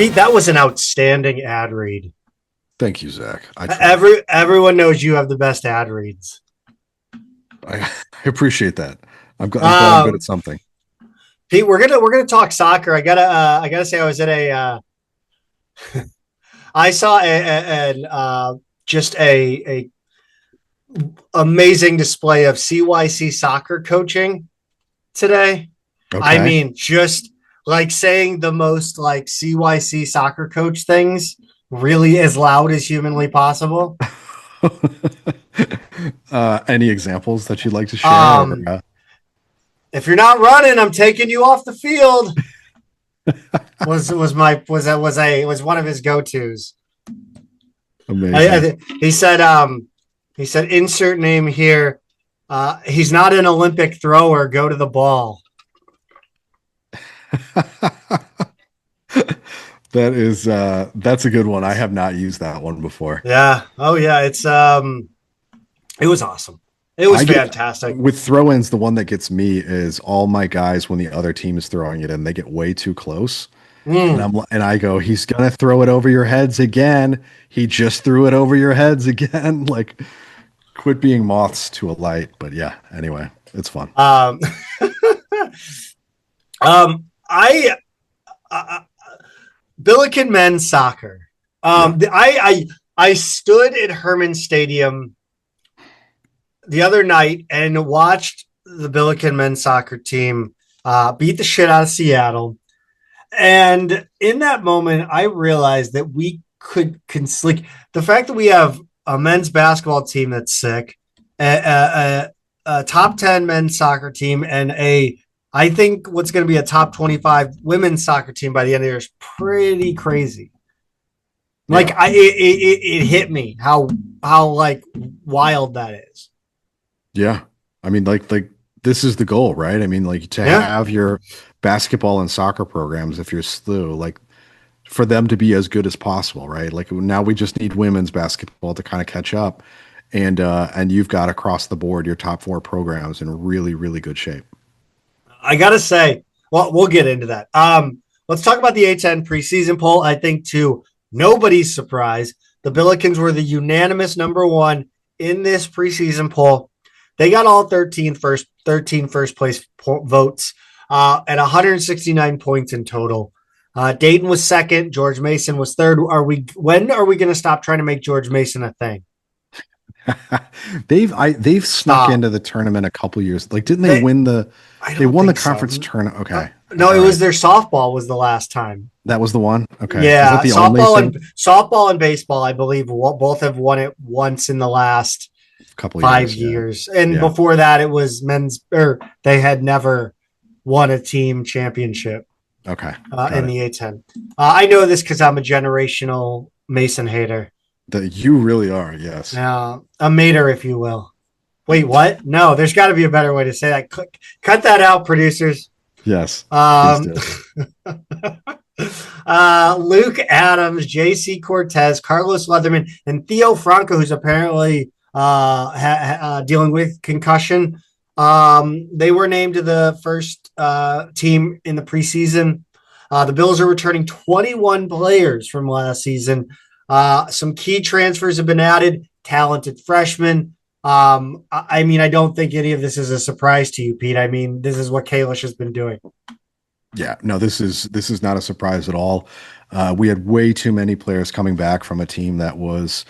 Pete, that was an outstanding ad read. Thank you, Zach. Everyone knows you have the best ad reads. I appreciate that. I'm glad I'm good at something. Pete, we're gonna talk soccer. I gotta say, I was at a I saw just a amazing display of CYC soccer coaching today. Okay. I mean, just like saying the most like CYC soccer coach things really as loud as humanly possible. Any examples that you'd like to share? If you're not running, I'm taking you off the field. was one of his go-tos. Amazing. He said insert name here. He's not an Olympic thrower. Go to the ball. That's a good one. I have not used that one before. Yeah. Oh yeah. It was awesome. It was fantastic. With throw-ins, the one that gets me is all my guys when the other team is throwing it in, they get way too close. And I go, he's gonna throw it over your heads again. He just threw it over your heads again. Like, quit being moths to a light. But yeah, anyway, it's fun. Billiken men's soccer. I stood at Herman Stadium the other night and watched the Billiken men's soccer team beat the shit out of Seattle. And in that moment, I realized that we could like the fact that we have a men's basketball team that's sick, a top 10 men's soccer team, and I think what's going to be a top 25 women's soccer team by the end of the year is pretty crazy. Like it hit me how like wild that is. Yeah. I mean, like this is the goal, right? I mean, like to have your basketball and soccer programs, if you're SLU, like for them to be as good as possible, right? Like now we just need women's basketball to kind of catch up. And you've got across the board your top 4 programs in really, really good shape. I got to say, well, we'll get into that. Let's talk about the A10 preseason poll. I think to nobody's surprise, the Billikens were the unanimous number 1 in this preseason poll. They got all 13 first place votes at 169 points in total. Dayton was second. George Mason was third. When are we going to stop trying to make George Mason a thing? They've snuck into the tournament a couple years. Like, didn't they win the? They won the conference tournament. Okay. No, it was their softball was the last time. That was the one. Okay. Yeah, softball and baseball, I believe, both have won it once in the last couple 5 years. And before that, it was men's. Or they had never won a team championship. Okay. In the A10. I know this because I'm a generational Mason hater. You really are, yes. A mater, if you will. Wait, what? No, there's got to be a better way to say that. Cut that out, producers. Yes. Luke Adams, J.C. Cortez, Carlos Leatherman, and Theo Franco, who's apparently dealing with concussion. They were named to the first team in the preseason. The Bills are returning 21 players from last season. Some key transfers have been added, talented freshmen. I mean, I don't think any of this is a surprise to you, Pete. I mean, this is what Kalish has been doing. Yeah, no, this is not a surprise at all. We had way too many players coming back from a team that was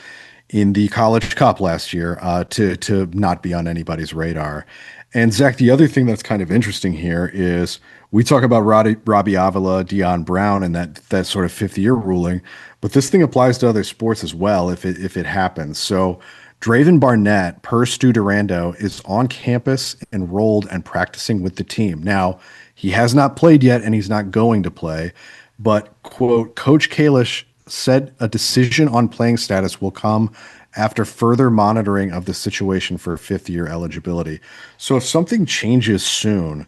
in the College Cup last year to not be on anybody's radar. And Zach, the other thing that's kind of interesting here is we talk about Robbie Avila, Deion Brown, and that sort of 5th-year ruling, but this thing applies to other sports as well if it happens. So Draven Barnett, per Stu Durando, is on campus, enrolled, and practicing with the team. Now, he has not played yet, and he's not going to play, but, quote, Coach Kalish said a decision on playing status will come after further monitoring of the situation for 5th-year eligibility. So if something changes soon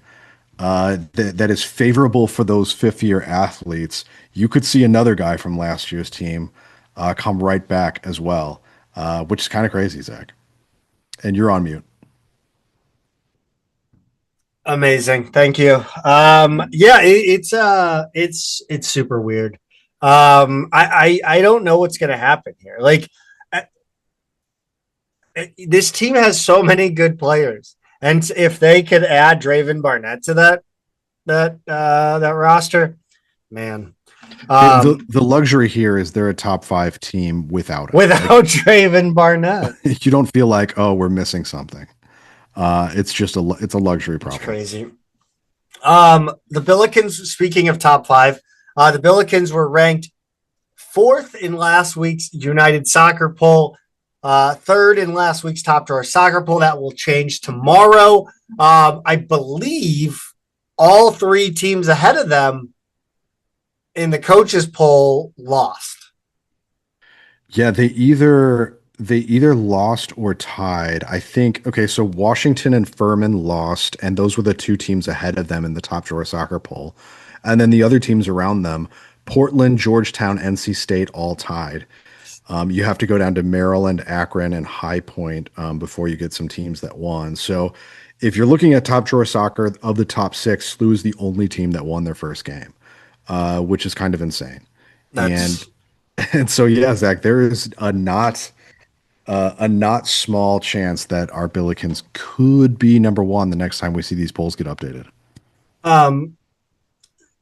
that is favorable for those 5th-year athletes, you could see another guy from last year's team come right back as well, which is kind of crazy, Zach. And you're on mute. Amazing. Thank you. Yeah, it's super weird. I don't know what's going to happen here. Like, this team has so many good players, and if they could add Draven Barnett to that roster, man. The luxury here is they're a top 5 team without it. Without like, Draven Barnett, you don't feel like, oh, we're missing something. It's just it's a luxury problem. It's crazy. The Billikens, speaking of top 5, the Billikens were ranked 4th in last week's United Soccer poll, 3rd in last week's Top Drawer Soccer poll. That will change tomorrow. I believe all 3 teams ahead of them in the coaches poll lost. Yeah, they either lost or tied. I think, okay, so Washington and Furman lost, and those were the 2 teams ahead of them in the Top Drawer Soccer poll. And then the other teams around them, Portland, Georgetown, NC State, all tied. You have to go down to Maryland, Akron, and High Point before you get some teams that won. So if you're looking at Top Drawer Soccer, of the top 6, SLU is the only team that won their first game, which is kind of insane. And so, yeah, Zach, there is a not small chance that our Billikens could be number 1 the next time we see these polls get updated.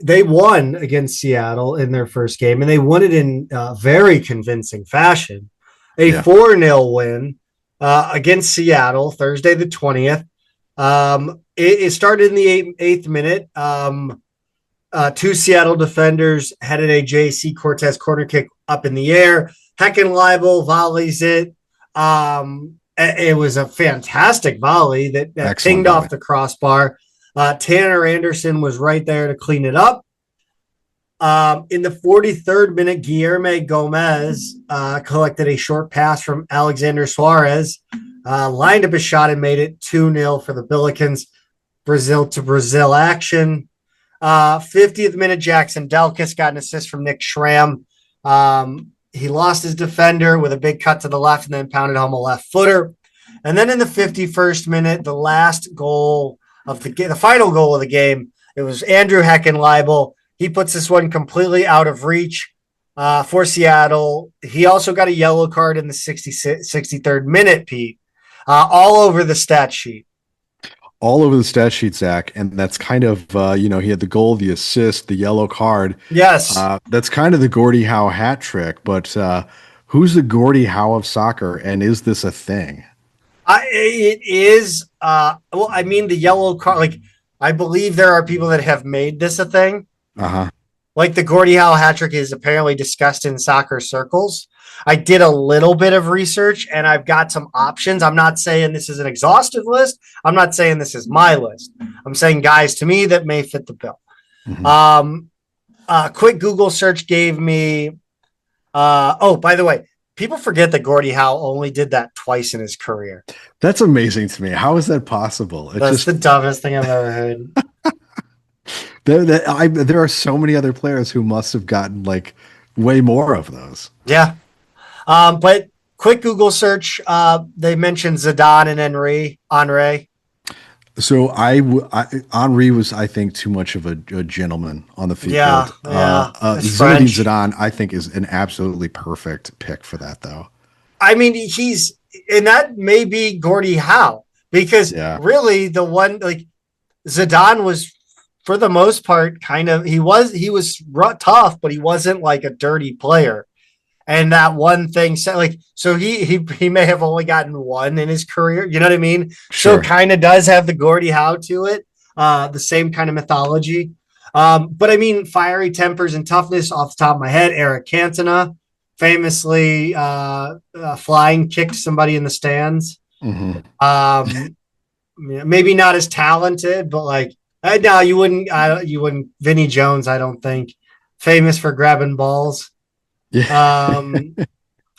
They won against Seattle in their first game, and they won it in very convincing fashion. A 4-0 win against Seattle Thursday the 20th. It started in the 8th minute. 2 Seattle defenders headed a JC Cortez corner kick up in the air. Heckenleibel volleys it. It was a fantastic volley that pinged off the crossbar. Tanner Anderson was right there to clean it up. In the 43rd minute, Guilherme Gomez collected a short pass from Alexander Suarez, lined up a shot and made it 2-0 for the Billikens. Brazil to Brazil action. 50th minute, Jackson Delkis got an assist from Nick Schramm. He lost his defender with a big cut to the left and then pounded home a left footer. And then in the 51st minute, the last goal of the final goal of the game, it was Andrew Heckenleibel. He puts this one completely out of reach for Seattle. He also got a yellow card in the 63rd minute, Pete, all over the stat sheet. All over the stat sheet, Zach, and that's kind of, he had the goal, the assist, the yellow card. Yes. That's kind of the Gordie Howe hat trick, but who's the Gordie Howe of soccer, and is this a thing? It is. The yellow card, like, I believe there are people that have made this a thing. Uh-huh. Like, the Gordie Howe hat trick is apparently discussed in soccer circles. I did a little bit of research and I've got some options. I'm not saying this is an exhaustive list. I'm not saying this is my list. I'm saying guys to me that may fit the bill. Mm-hmm. Quick Google search gave me, by the way, people forget that Gordie Howe only did that twice in his career. That's amazing to me. How is that possible? That's the dumbest thing I've ever heard. There are so many other players who must have gotten like way more of those. Yeah. But quick Google search, they mentioned Zidane and Henry. So Henry was, I think, too much of a gentleman on the field. Yeah. Zinedine Zidane, I think, is an absolutely perfect pick for that, though. I mean, and that may be Gordie Howe, because really the one, like, Zidane was, for the most part, kind of, he was tough, but he wasn't like a dirty player. And that one thing, so he may have only gotten one in his career. You know what I mean? Sure. So it kind of does have the Gordie Howe to it, the same kind of mythology. But I mean, fiery tempers and toughness off the top of my head. Eric Cantona famously flying kicked somebody in the stands. Mm-hmm. Maybe not as talented, but like, no, you wouldn't. Vinnie Jones, I don't think, famous for grabbing balls. Yeah.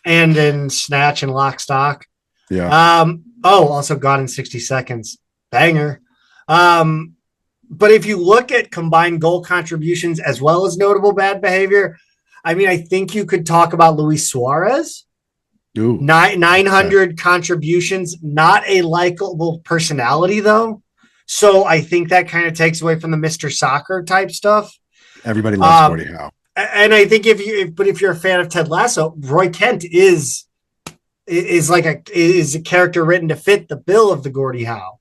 And in Snatch and Lock Stock. Yeah. Also Gone in 60 Seconds. Banger. But if you look at combined goal contributions as well as notable bad behavior, I mean, I think you could talk about Luis Suarez. Ooh. 900 contributions, not a likable personality though. So I think that kind of takes away from the Mr. Soccer type stuff. Everybody loves Gordie Howe. And I think if you're a fan of Ted Lasso, Roy Kent is a character written to fit the bill of the Gordie Howe.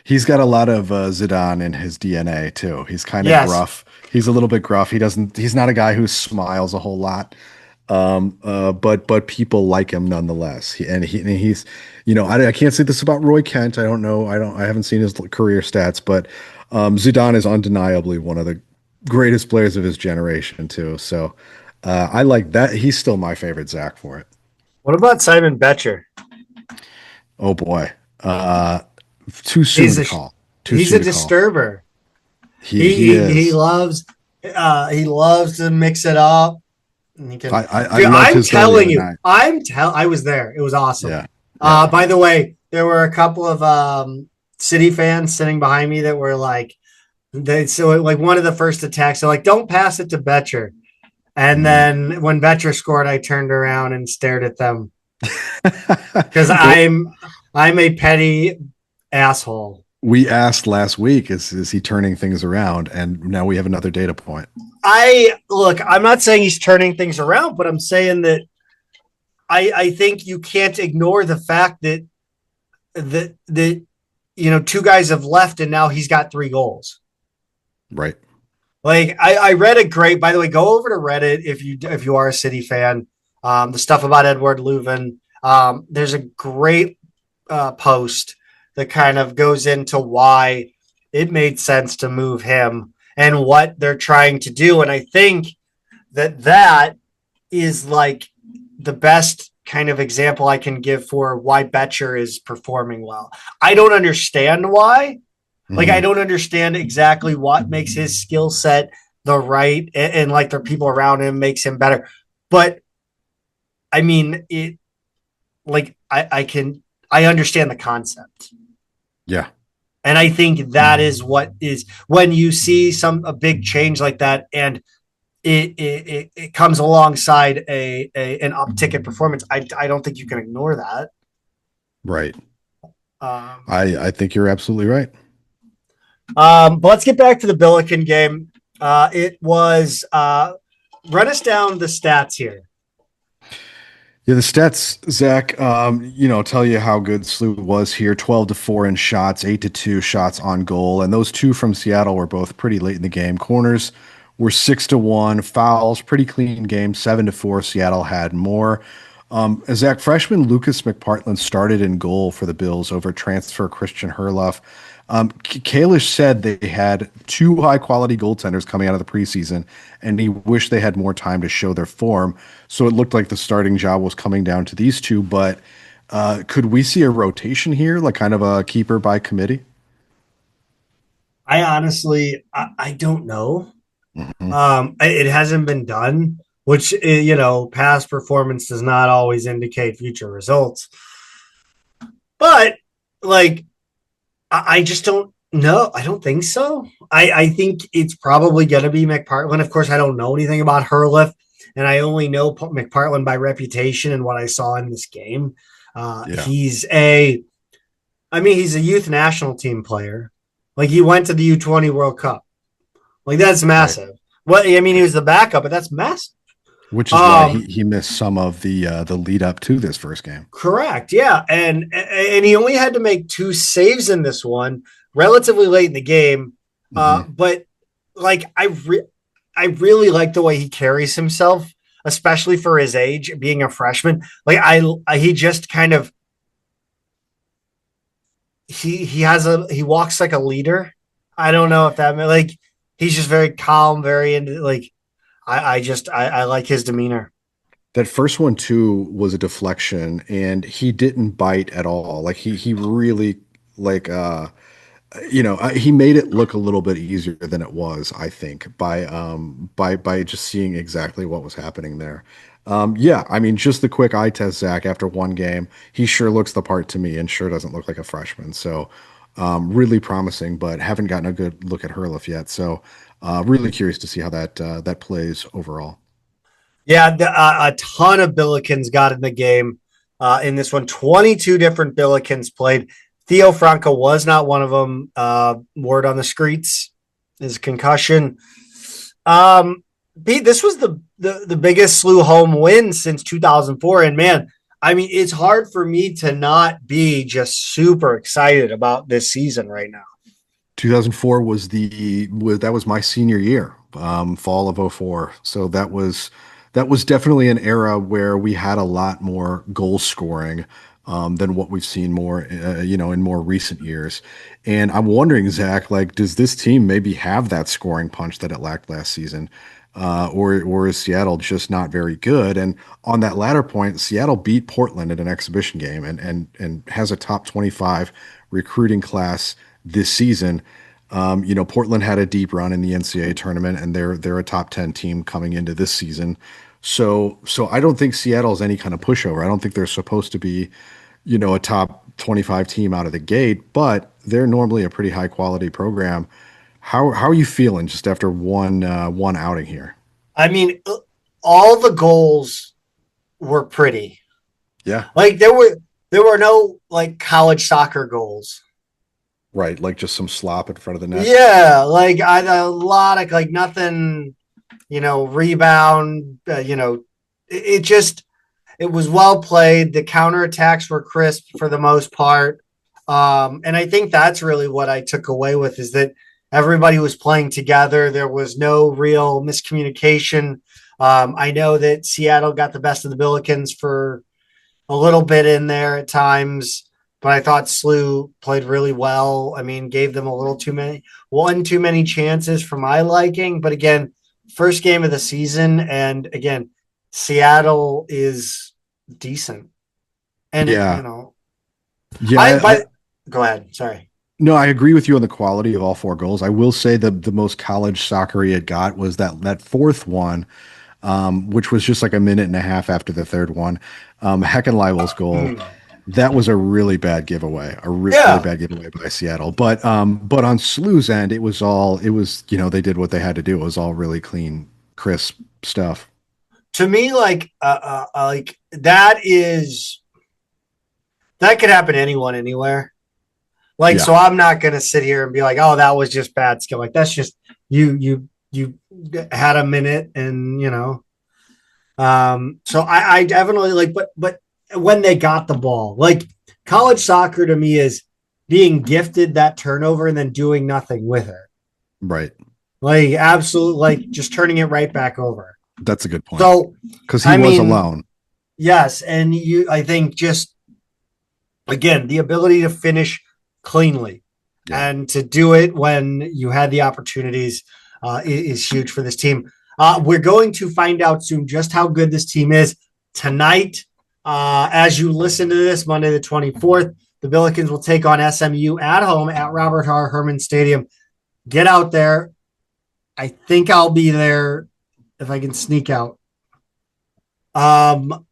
He's got a lot of Zidane in his DNA too. He's kind of Yes. gruff. He's a little bit gruff. He's not a guy who smiles a whole lot. But people like him nonetheless. He's, I can't say this about Roy Kent. I don't know. I haven't seen his career stats, but Zidane is undeniably one of the greatest players of his generation too. So I like that. He's still my favorite Zach for it. What about Simon Betcher? Oh boy. Too soon to call. He's a disturber. He loves to mix it up. I'm telling you, I was there. It was awesome. Yeah. By the way, there were a couple of City fans sitting behind me that were like, one of the first attacks, they're like, don't pass it to Betcher. And then when Betcher scored, I turned around and stared at them because I'm a petty asshole. We asked last week, is he turning things around? And now we have another data point. I'm not saying he's turning things around, but I'm saying that I think you can't ignore the fact that two guys have left and now he's got 3 goals. Right. Like I read a great, by the way, go over to Reddit if you are a City fan. The stuff about Edward Leuven. There's a great post that kind of goes into why it made sense to move him and what they're trying to do. And I think that is like the best kind of example I can give for why Betcher is performing well. I don't understand why. Like, I don't understand exactly what makes his skill set the right and like the people around him makes him better. But I mean, I understand the concept. Yeah. And I think that is what is when you see a big change like that and it comes alongside an uptick in performance. I don't think you can ignore that. Right. I think you're absolutely right. But let's get back to the Billiken game. It was run us down the stats here. Yeah, the stats, Zach, tell you how good SLU was here. 12-4 in shots, 8-2 shots on goal. And those 2 from Seattle were both pretty late in the game. Corners were 6-1. Fouls, pretty clean game, 7-4. Seattle had more. Zach, freshman Lucas McPartland started in goal for the Bills over transfer Christian Herloff. Kalish said they had 2 high-quality goaltenders coming out of the preseason, and he wished they had more time to show their form. So it looked like the starting job was coming down to these 2. But could we see a rotation here, like kind of a keeper by committee? I honestly, I don't know. It hasn't been done, which, past performance does not always indicate future results. But, I just don't know. I don't think so. I think it's probably going to be McPartland. Of course, I don't know anything about Herliff, and I only know McPartland by reputation and what I saw in this game. He's a youth national team player. Like, he went to the U20 World Cup. Like, that's massive. Right. Well, I mean, he was the backup, but that's massive. Which is why he missed some of the lead up to this first game. Correct. Yeah. And he only had to make 2 saves in this one relatively late in the game. But I really like the way he carries himself, especially for his age, being a freshman. He just kind of, he walks like a leader. I don't know if that he's just very calm, very into I like his demeanor. That first one too was a deflection, and he didn't bite at all. Like he really he made it look a little bit easier than it was, I think, by just seeing exactly what was happening there. Just the quick eye test, Zach, after one game, he sure looks the part to me and sure doesn't look like a freshman. So really promising, but haven't gotten a good look at Herliff yet. So really curious to see how that plays overall. Yeah, a ton of Billikens got in the game in this one. 22 different Billikens played. Theo Franco was not one of them. Word on the streets is concussion. Pete, this was the biggest SLU home win since 2004. And man, I mean, it's hard for me to not be just super excited about this season right now. 2004 that was my senior year, fall of '04. So that was definitely an era where we had a lot more goal scoring than what we've seen more, in more recent years. And I'm wondering, Zach, like, does this team maybe have that scoring punch that it lacked last season? Or is Seattle just not very good? And on that latter point, Seattle beat Portland in an exhibition game and has a top 25 recruiting class this season. Portland had a deep run in the NCAA tournament, and they're a top 10 team coming into this season. So I don't think Seattle's any kind of pushover. I don't think they're supposed to be, a top 25 team out of the gate, but they're normally a pretty high quality program. How are you feeling just after one outing here? I mean, all the goals were pretty. Yeah, Like there were no like college soccer goals. right. Like just some slop in front of the net. Yeah, like a lot of like nothing, rebound. It just it was well played. The counterattacks were crisp for the most part. And I think that's really what I took away with is that everybody was playing together. There was no real miscommunication. I know that Seattle got the best of the Billikens for a little bit in there at times, but I thought SLU played really well. I mean, gave them a little too many chances for my liking. But again, first game of the season, and again, Seattle is decent. And Yeah, I yeah. but go ahead. Sorry. No, I agree with you on the quality of all four goals. I will say the most college soccer it got was that fourth one, which was just like a minute and a half after the third one. Heckenlievel's goal. Mm. That was a really bad giveaway, a really Yeah. bad giveaway by Seattle. But on SLU's end, they did what they had to do. It was all really clean, crisp stuff. To me, like that could happen to anyone anywhere. Like, Yeah. so I'm not gonna sit here and be like, oh, that was just bad skill. Like that's just you had a minute and so I definitely like but when they got the ball, like college soccer to me is being gifted that turnover and then doing nothing with it. Right. Like absolute like just turning it right back over. That's a good point. So Because he I was mean, alone. yes, and I think just again, the ability to finish cleanly Yeah. and to do it when you had the opportunities is huge for this team. We're going to find out soon just how good this team is tonight. As you listen to this, Monday the 24th, the Billikens will take on SMU at home at Robert R. Herman Stadium. Get out there. I think I'll be there if I can sneak out. Um,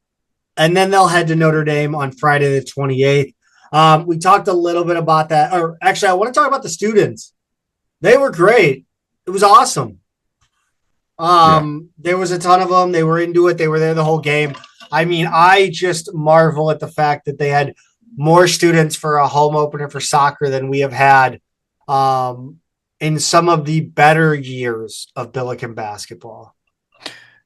and then they'll head to Notre Dame on Friday the 28th. We talked a little bit about that, or actually, I want to talk about the students. They were great. It was awesome. Yeah. There was a ton of them. They were into it. They were there the whole game. I mean, I just marvel at the fact that they had more students for a home opener for soccer than we have had in some of the better years of Billiken basketball.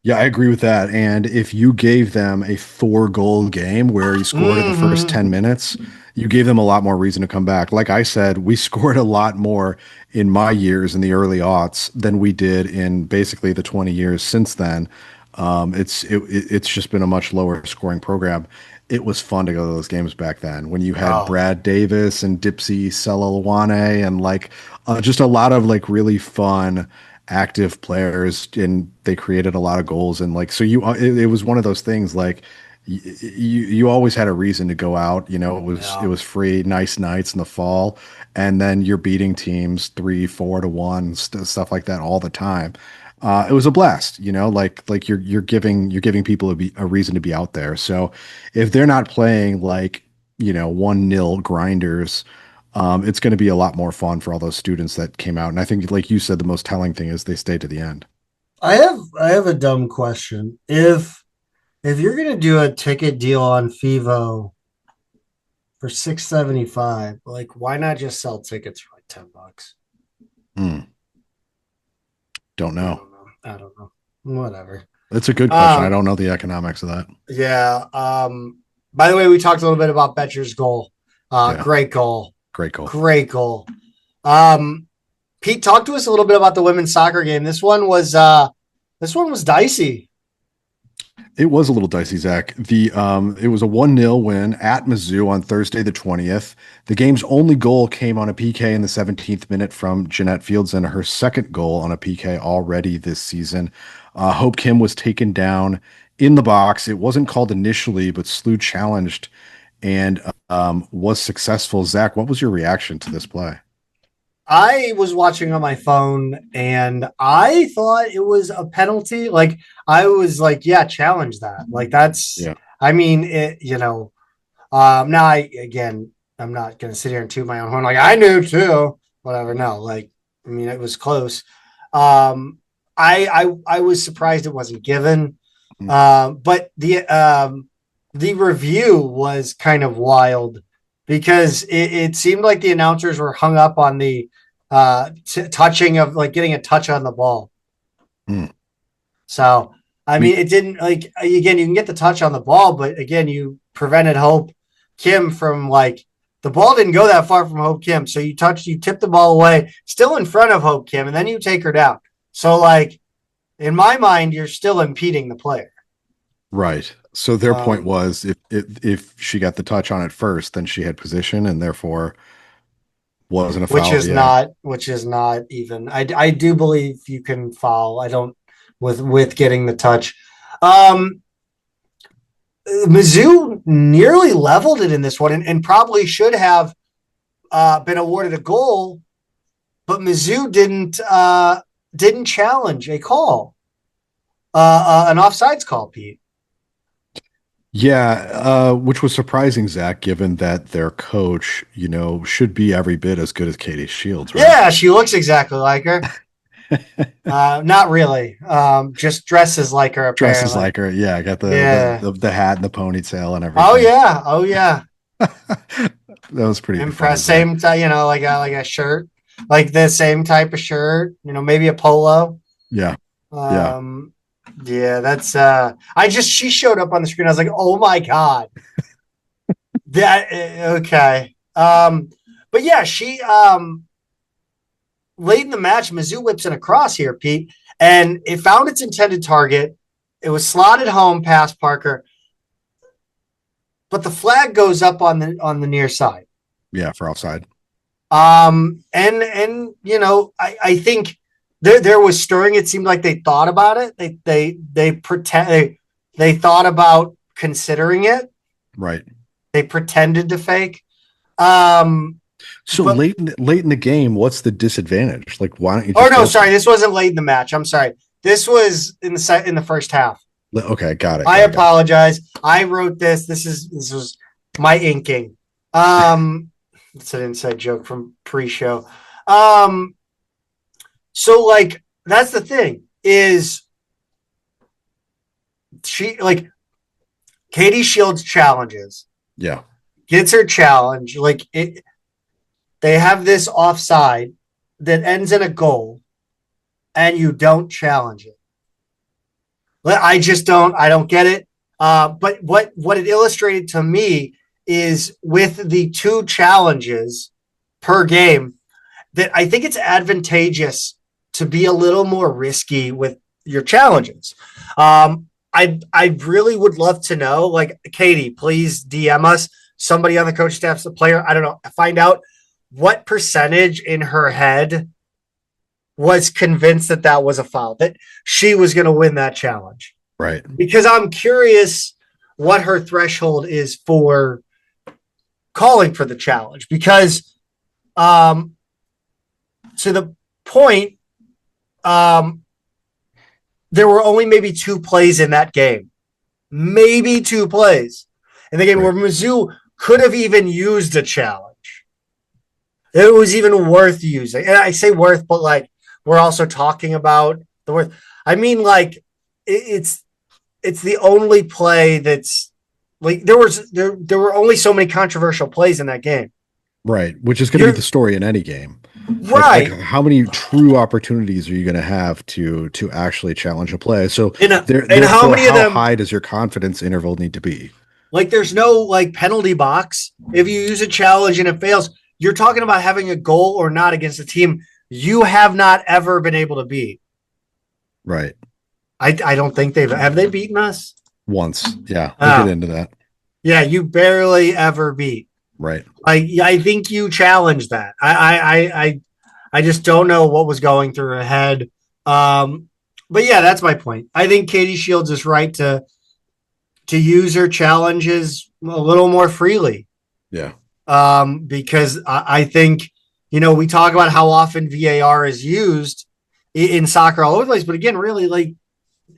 Yeah, I agree with that. And if you gave them a four-goal game where you scored in the first Mm-hmm. 10 minutes, you gave them a lot more reason to come back. Like I said, we scored a lot more in my years in the early aughts than we did in basically the 20 years since then. It's just been a much lower scoring program. It was fun to go to those games back then when you had Oh, Brad Davis and Dipsy Selawane and like just a lot of like really fun active players, and they created a lot of goals. And like so it was one of those things like you always had a reason to go out. It yeah. was free, nice nights in the fall, and then you're beating teams 3-4 to 1, stuff like that all the time. It was a blast, like you're giving people a reason to be out there. So if they're not playing like 1-0 grinders, it's going to be a lot more fun for all those students that came out. And I think, like you said, the most telling thing is they stayed to the end. I have a dumb question. If you're gonna do a ticket deal on FIVO for 675, like why not just sell tickets for like $10? Hmm. Don't I know. don't know. I don't know. Whatever. That's a good question. I don't know the economics of that. Yeah. By the way, we talked a little bit about Betcher's goal. Yeah. Great goal. Great goal. Great goal. Pete, talk to us a little bit about the women's soccer game. This one was dicey. It was a little dicey, Zach. It was a 1-0 win at Mizzou on Thursday the 20th. The game's only goal came on a PK in the 17th minute from Jeanette Fields, and her second goal on a PK already this season. Hope Kim was taken down in the box. It wasn't called initially, but Slew challenged and was successful. Zach, what was your reaction to this play? I was watching on my phone and I thought it was a penalty. Like I was like, yeah, challenge that. Like that's, Yeah. I mean, now I'm not going to sit here and toot my own horn. Like I knew too, whatever. No, like, I mean, it was close. I was surprised it wasn't given. But the review was kind of wild because it seemed like the announcers were hung up on the touching of like getting a touch on the ball. So, I mean, it didn't like, again, you can get the touch on the ball, but again, you prevented Hope Kim from like, the ball didn't go that far from Hope Kim. So you tip the ball away still in front of Hope Kim and then you take her down. So like, in my mind, you're still impeding the player. Right. So their point was if she got the touch on it first, then she had position and therefore wasn't a foul. Which is not even. I do believe you can foul. I don't with getting the touch. Mizzou nearly leveled it in this one and probably should have been awarded a goal, but Mizzou didn't challenge a call, an offsides call, Pete. Yeah, which was surprising, Zach, given that their coach, should be every bit as good as Katie Shields, right? Yeah, she looks exactly like her. Not really. Just dresses like her. Apparently. Dresses like her. Yeah, I got the hat and the ponytail and everything. Oh yeah. That was pretty impressive. Same, like a shirt, like the same type of shirt. Maybe a polo. Yeah. Yeah, that's she showed up on the screen. I was like, oh my God. Okay. But yeah, she late in the match, Mizzou whips in a cross here, Pete, and it found its intended target. It was slotted home past Parker, but the flag goes up on the near side. Yeah, for offside. And I think there was stirring. It seemed like they thought about it. They thought about considering it. Right. They pretended to fake. So late in the game, what's the disadvantage? Like, why don't you? Sorry, this wasn't late in the match. I'm sorry. This was in the first half. Okay, got it. I apologize. I wrote this. This was my inking. It's an inside joke from pre-show. So like that's the thing is she like Katie Shields challenges. Yeah. Gets her challenge. Like they have this offside that ends in a goal and you don't challenge it. I don't get it. But what it illustrated to me is with the 2 challenges per game that I think it's advantageous to be a little more risky with your challenges. I really would love to know, like, Katie, please DM us, somebody on the coach staff's a player. I don't know. Find out what percentage in her head was convinced that was a foul, that she was going to win that challenge. Right. Because I'm curious what her threshold is for calling for the challenge, because to the point, there were only maybe 2 plays in that game. Maybe 2 plays in the game where Mizzou could have even used a challenge. It was even worth using. And I say worth, but like we're also talking about the worth. I mean, like it's the only play that's like there were only so many controversial plays in that game. Right, which is going to be the story in any game. Like Right. how many true opportunities are you going to have to actually challenge a play? So And how therefore, many of how them, high does your confidence interval need to be? like, there's no like penalty box. If you use a challenge and it fails, you're talking about having a goal or not against a team you have not ever been able to beat. Right. I don't think have they beaten us? Once. Yeah, we'll get Oh, into that. yeah, you barely ever beat. Right. I think you challenged that. I just don't know what was going through her head. But yeah, that's my point. I think Katie Shields is right to use her challenges a little more freely. Yeah. Because I think, we talk about how often VAR is used in soccer all over the place, but again, really, like,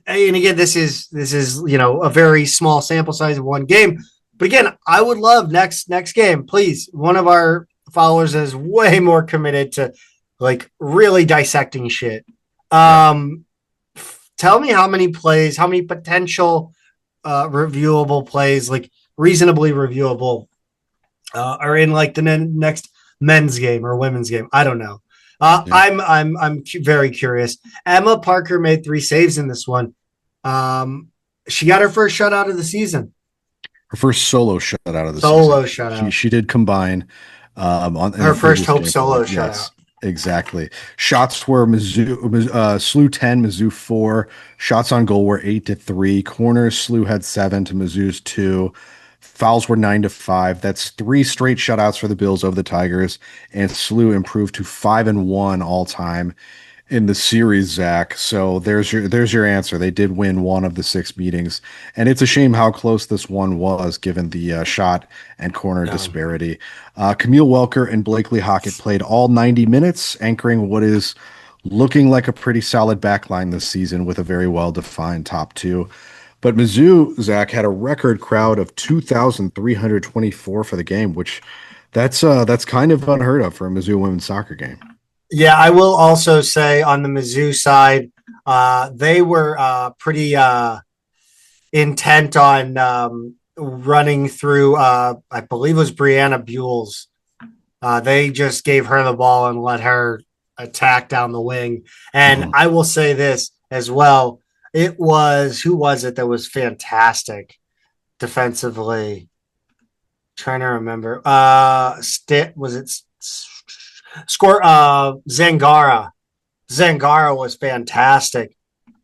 and again, this is a very small sample size of one game. But again, I would love next game, please. One of our followers is way more committed to like really dissecting shit. Yeah. Tell me how many plays, how many potential reviewable plays, like reasonably reviewable, are in like the next men's game or women's game. I don't know. Yeah. I'm very curious. Emma Parker made 3 saves in this one. She got her first shutout of the season. Her first solo shutout of the Solo season. shutout. She did combine on Her first Hope game. solo Yes, shutout. exactly. shots were SLU 10, Mizzou 4. Shots on goal were 8-3. Corners, SLU had 7 to Mizzou's 2. Fouls were 9-5. That's 3 straight shutouts for the Bills over the Tigers, and SLU improved to 5-1 all time in the series, Zach. So there's your answer. They did win 1 of the 6 meetings, and it's a shame how close this one was, given the shot and corner disparity. Camille Welker and Blakely Hockett played all 90 minutes, anchoring what is looking like a pretty solid backline this season with a very well-defined top 2. But Mizzou, Zach, had a record crowd of 2,324 for the game, which that's kind of unheard of for a Mizzou women's soccer game. Yeah, I will also say on the Mizzou side, they were pretty intent on running through, I believe it was Brianna Buell's. They just gave her the ball and let her attack down the wing. And I will say this as well. It was, who was it that was fantastic defensively? Trying to remember. Was it Score Zangara. Zangara was fantastic.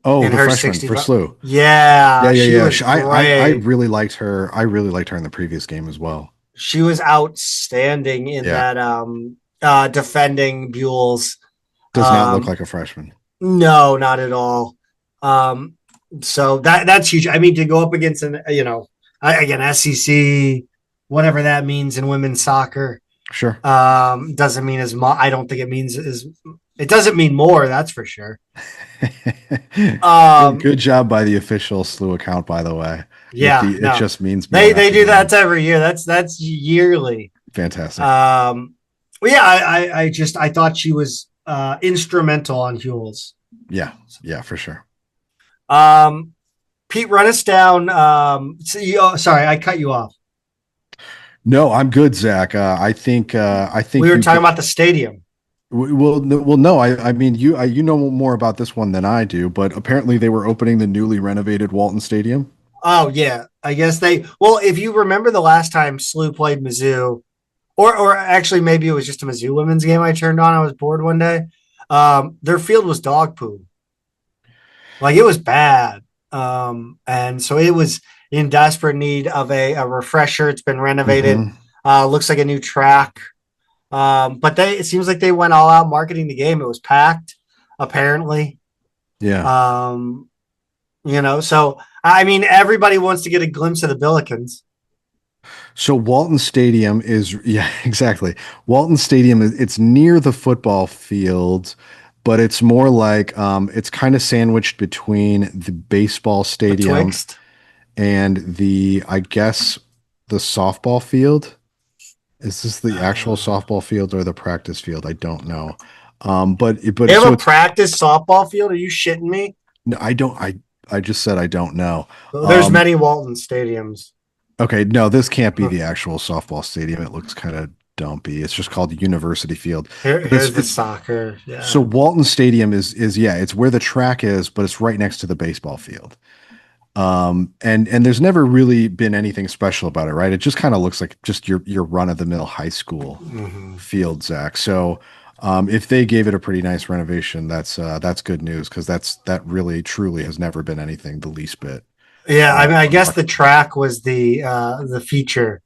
Oh, in the her freshman 60 for SLU. Yeah, Yeah. I great. really liked her. I really liked her in the previous game as well. She was outstanding in Yeah. that defending Buell's. Does not look like a freshman. No, not at all. So that's huge. I mean, to go up against again, SEC, whatever that means in women's soccer. Sure. Doesn't mean as much. I don't think it doesn't mean more, that's for sure. Good job by the official SLU account, by the way. Yeah, it just means they do that every year. That's yearly. Fantastic. Well, yeah, I thought she was instrumental on Hules. Yeah, for sure. Pete, run us down. Sorry, I cut you off. No, I'm good, Zach. I think we were talking about the stadium. Well, no. I mean, you know more about this one than I do, but apparently they were opening the newly renovated Walton Stadium. Oh yeah, I guess they. Well, if you remember the last time SLU played Mizzou, or actually maybe it was just a Mizzou women's game I turned on. I was bored one day. Their field was dog poo. Like it was bad, and so it was in desperate need of a refresher. It's been renovated. Looks like a new track. But it seems like they went all out marketing the game. It was packed, apparently. Yeah. So I mean, everybody wants to get a glimpse of the Billikens. So Walton Stadium is, yeah, exactly. Walton Stadium it's near the football field, but it's more like it's kind of sandwiched between the baseball stadium and I guess the softball field. Is this the actual softball field or the practice field? I don't know. But they have a practice softball field. Are you shitting me? No, I don't. I just said I don't know. There's many Walton stadiums. Okay, no, this can't be the actual softball stadium. It looks kind of don't be. It's just called University Field. Here's the soccer. Yeah. So Walton Stadium is yeah, it's where the track is, but it's right next to the baseball field. And there's never really been anything special about it, right? It just kind of looks like just your run of the mill high school field, Zach. So if they gave it a pretty nice renovation, that's good news, because that really truly has never been anything the least bit. Yeah, I mean, I guess the track was the feature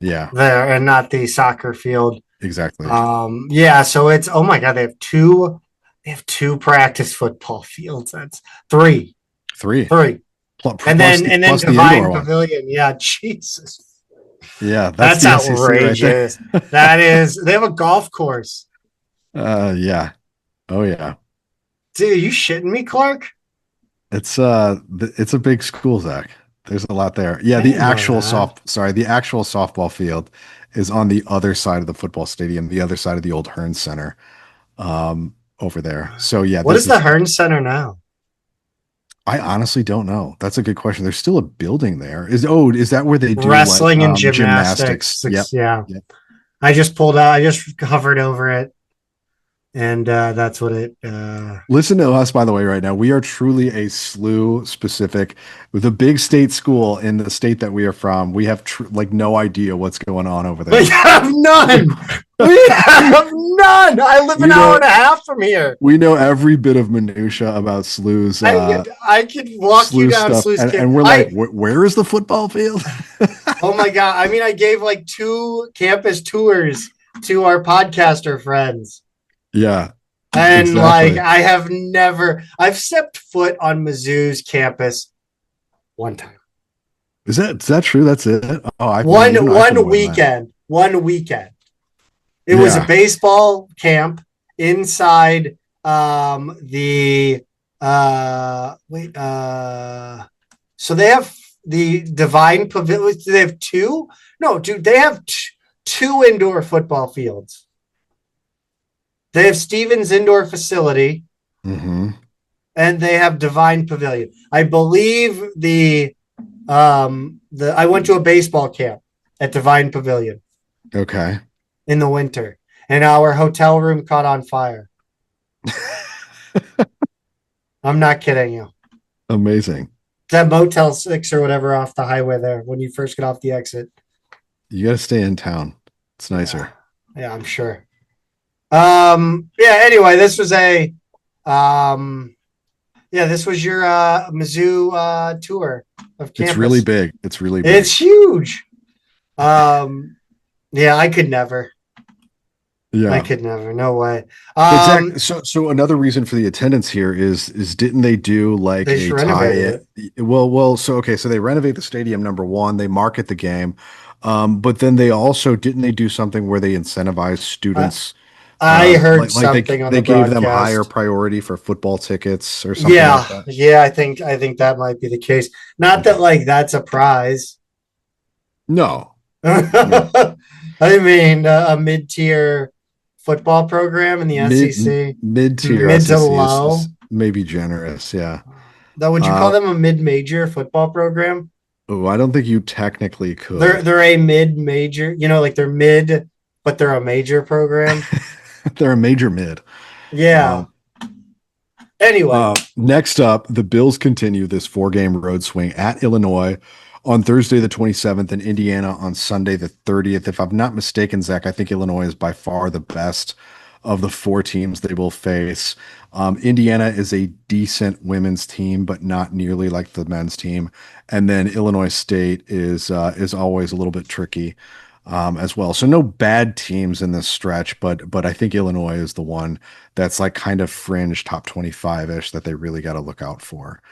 Yeah, there, and not the soccer field. exactly. Yeah, so it's, oh my God, they have two practice football fields. That's three. Three. And then plus the Divine indoor one. Pavilion. Yeah, Jesus. Yeah, That's the SEC outrageous. right That is, they have a golf course. there. Yeah. Oh yeah. Dude, are you shitting me, Clark? It's a big school, Zach. There's a lot there. Yeah, the actual softball field is on the other side of the football stadium, the other side of the old Hearns Center, over there. So yeah, What is the Hearns Center now? I honestly don't know. That's a good question. There's still a building there. Is that where they do Wrestling and gymnastics? Yeah. Yep. I just hovered over it. And that's what it. Listen to us, by the way, right now. We are truly a SLU specific, with a big state school in the state that we are from. We have no idea what's going on over there. We have none. I live an hour and a half from here. We know every bit of minutia about SLU's. I could walk you down SLU's and we're like, where is the football field? Oh my God. I mean, I gave like 2 campus tours to our podcaster friends. Yeah. And exactly. I've stepped foot on Mizzou's campus one time. Is that true? That's it? Oh, one weekend. One weekend. It was a baseball camp inside so they have the Divine Pavilion. Do they have 2? No, dude, they have 2 indoor football fields. They have Stevens Indoor Facility, and they have Divine Pavilion. I believe I went to a baseball camp at Divine Pavilion. Okay. In the winter, and our hotel room caught on fire. I'm not kidding you. Amazing. That Motel 6 or whatever off the highway there when you first get off the exit. You got to stay in town. It's nicer. Yeah, I'm sure. Anyway, this was this was your Mizzou tour of campus. It's really big. It's huge. Yeah, I could never. Yeah, I could never. No way. Exactly. So another reason for the attendance here is didn't they do like they a tie? So they renovate the stadium, number one. They market the game, but then they also didn't they do something where they incentivize students? I heard something on the they gave them broadcast. higher priority for football tickets or something. Yeah, like that. Yeah. I think that might be the case. Not that like that's a prize. No. I mean, a mid-tier football program in the SEC. Mid-tier, mid to low, maybe generous. Yeah. Though, would you call them a mid-major football program? Oh, I don't think you technically could. They're a mid-major. Like they're mid, but they're a major program. They're a major mid. Yeah. Anyway. Next up, the Bills continue this 4-game road swing at Illinois on Thursday, the 27th, and Indiana on Sunday, the 30th. If I'm not mistaken, Zach, I think Illinois is by far the best of the 4 teams they will face. Indiana is a decent women's team, but not nearly like the men's team. And then Illinois State is always a little bit tricky. As well. So no bad teams in this stretch, but I think Illinois is the one that's like kind of fringe top 25-ish that they really got to look out for.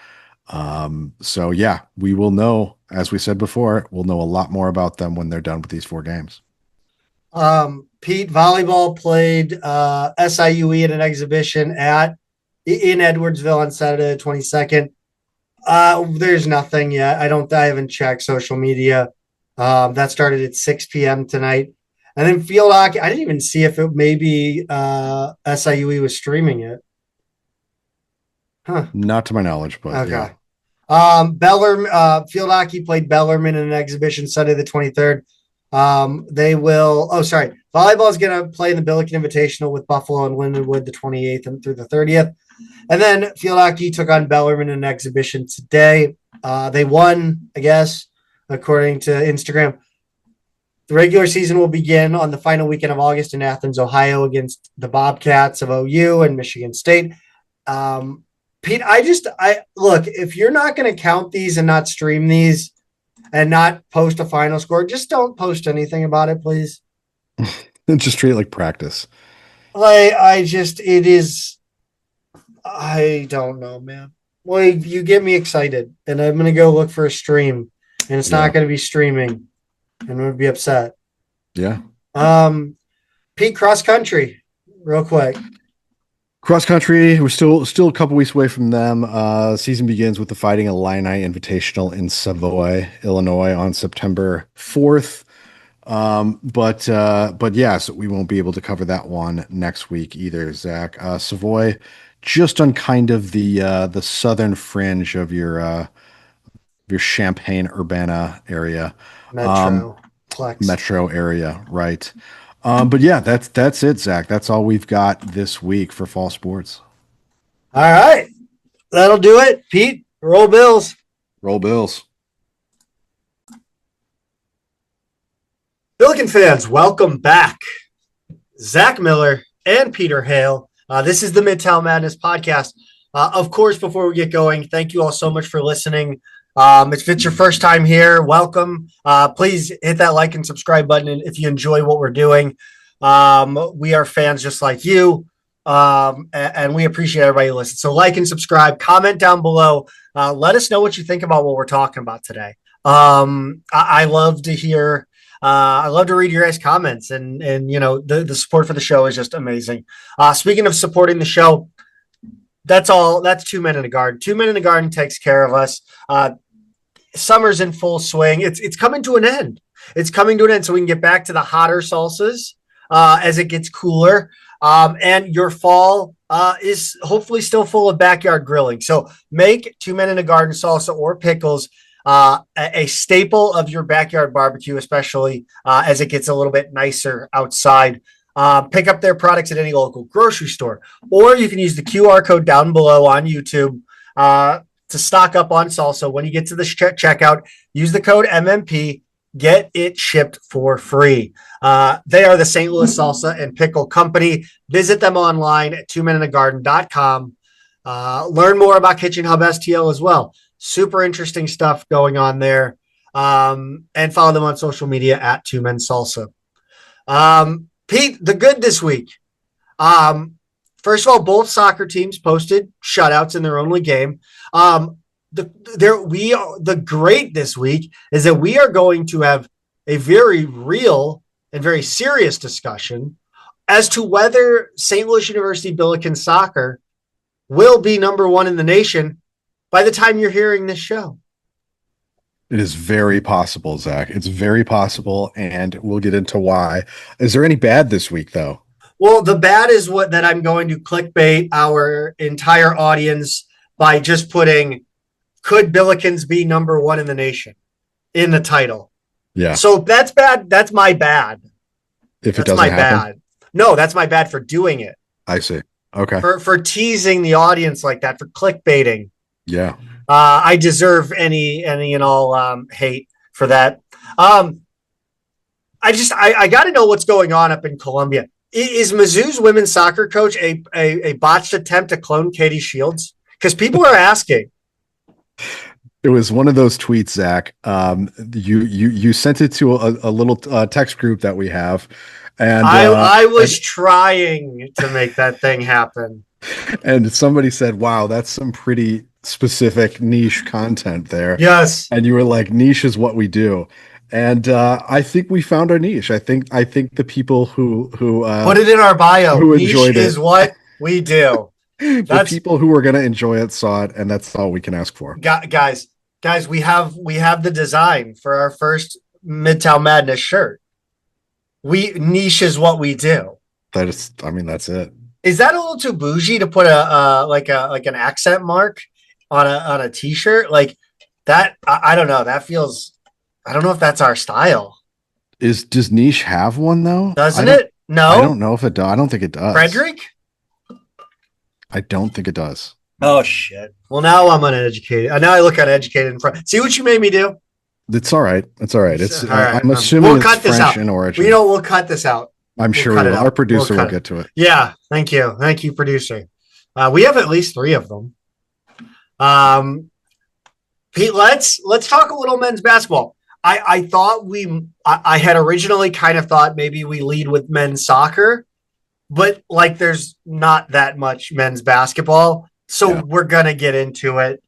So yeah, we will know, as we said before, we'll know a lot more about them when they're done with these 4 games. Pete, volleyball played SIUE at an exhibition in Edwardsville on Saturday the 22nd. There's nothing yet. I haven't checked social media. That started at 6 p.m. tonight. And then field hockey, I didn't even see if it maybe SIUE was streaming it. Huh. Not to my knowledge, but okay. Yeah. Field hockey played Bellarmine in an exhibition Sunday the 23rd. Volleyball is going to play in the Billiken Invitational with Buffalo and Lindenwood the 28th and through the 30th. And then field hockey took on Bellarmine in an exhibition today. They won, I guess, according to Instagram. The regular season will begin on the final weekend of August in Athens, Ohio, against the Bobcats of OU and Michigan State. Pete, I look, if you're not going to count these and not stream these and not post a final score, just don't post anything about it, please. Just treat it like practice. I don't know, man. Well, you get me excited, and I'm going to go look for a stream, and it's not going to be streaming, and I'm going to be upset. Yeah. Pete, cross country, real quick. Cross country, we're still a couple weeks away from them. Season begins with the Fighting Illini Invitational in Savoy, Illinois, on September 4th. But yeah, so we won't be able to cover that one next week either, Zach. Savoy, just on kind of the southern fringe of your Champaign-Urbana area, metro area, right? But yeah, that's it, Zach. That's all we've got this week for fall sports. All right, that'll do it. Pete, roll Bills. Roll Bills. Billiken fans, welcome back. Zach Miller and Peter Hale. This is the Midtown Madness Podcast. Of course, before we get going, thank you all so much for listening. If it's your first time here, welcome. Please hit that like and subscribe button if you enjoy what we're doing. We are fans just like you, and we appreciate everybody who listens. So like and subscribe, comment down below. Let us know what you think about what we're talking about today. I love to hear. I love to read your guys' comments, and the support for the show is just amazing. Speaking of supporting the show, that's all. That's 2 Men in a Garden. 2 Men in a Garden takes care of us. Summer's in full swing. It's coming to an end. It's coming to an end, so we can get back to the hotter salsas as it gets cooler. And your fall is hopefully still full of backyard grilling. So make 2 Men in a Garden salsa or pickles a staple of your backyard barbecue, especially as it gets a little bit nicer outside. Pick up their products at any local grocery store, or you can use the QR code down below on YouTube to stock up on salsa. When you get to the checkout, use the code MMP, get it shipped for free. They are the St. Louis Salsa and Pickle Company. Visit them online at 2meninagarden.com. Learn more about Kitchen Hub STL as well. Super interesting stuff going on there. And follow them on social media at 2Men Salsa. Pete, the good this week. First of all, both soccer teams posted shutouts in their only game. The great this week is that we are going to have a very real and very serious discussion as to whether St. Louis University Billiken soccer will be number one in the nation by the time you're hearing this show. It is very possible, Zach. It's very possible, and we'll get into why. Is there any bad this week, though? Well, the bad is that I'm going to clickbait our entire audience by just putting, could Billikens be number one in the nation in the title? Yeah. So that's bad. That's my bad. If it doesn't happen? Bad. No, that's my bad for doing it. I see. Okay. For teasing the audience like that, for clickbaiting. Yeah. I deserve any and all hate for that. I got to know what's going on up in Columbia. Is Mizzou's women's soccer coach a botched attempt to clone Katie Shields? Because people are asking. It was one of those tweets, Zach. You sent it to a little text group that we have, and I was trying to make that thing happen. And somebody said, "Wow, that's some pretty specific niche content there." Yes. And you were like, "Niche is what we do." And I think we found our niche. I think the people who put it in our bio. Who niche enjoyed is it. What we do. The people who are going to enjoy it saw it, and that's all we can ask for. Guys, we have the design for our first Midtown Madness shirt. Niche is what we do. That's it. Is that a little too bougie to put an accent mark on a t-shirt like that? I don't know. That feels. I don't know if that's our style. Does Niche have one though? Doesn't it? I don't No. know if it does. I don't think it does. Frederick? I don't think it does. Oh shit. Well, now I'm uneducated. Now I look uneducated in front. See what you made me do? It's all right. It's all right. All right. I'm assuming We'll it's cut this French out. in origin. Well, you know, we'll cut this out. I'm We'll sure cut we it will. out. Our producer We'll will cut get to it. Yeah. Thank you. Thank you, producer. We have at least 3 of them. Pete, let's talk a little men's basketball. I thought I had originally kind of thought maybe we lead with men's soccer, but like there's not that much men's basketball, so Yeah. we're gonna get into it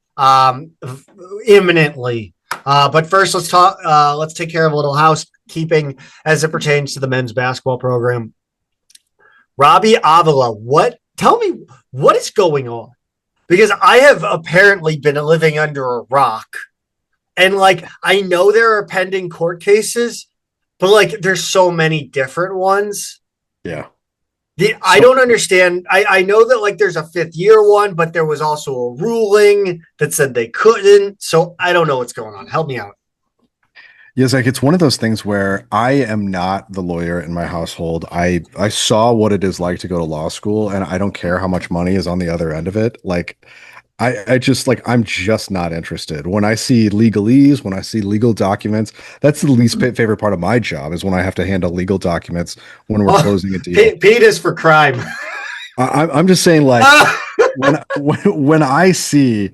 imminently. But first, let's talk. Let's take care of a little housekeeping as it pertains to the men's basketball program. Robbie Avila, Tell me what is going on? Because I have apparently been living under a rock. And like, I know there are pending court cases, but like, there's so many different ones. Yeah. I don't understand. I know that like there's a 5th year one, but there was also a ruling that said they couldn't. So I don't know what's going on. Help me out. Yes, like it's one of those things where I am not the lawyer in my household. I saw what it is like to go to law school, and I don't care how much money is on the other end of it. Like I just like I'm just not interested. When I see legalese, when I see legal documents, that's the least favorite part of my job is when I have to handle legal documents when we're closing a deal. Pete is for crime. I'm just saying, like when I see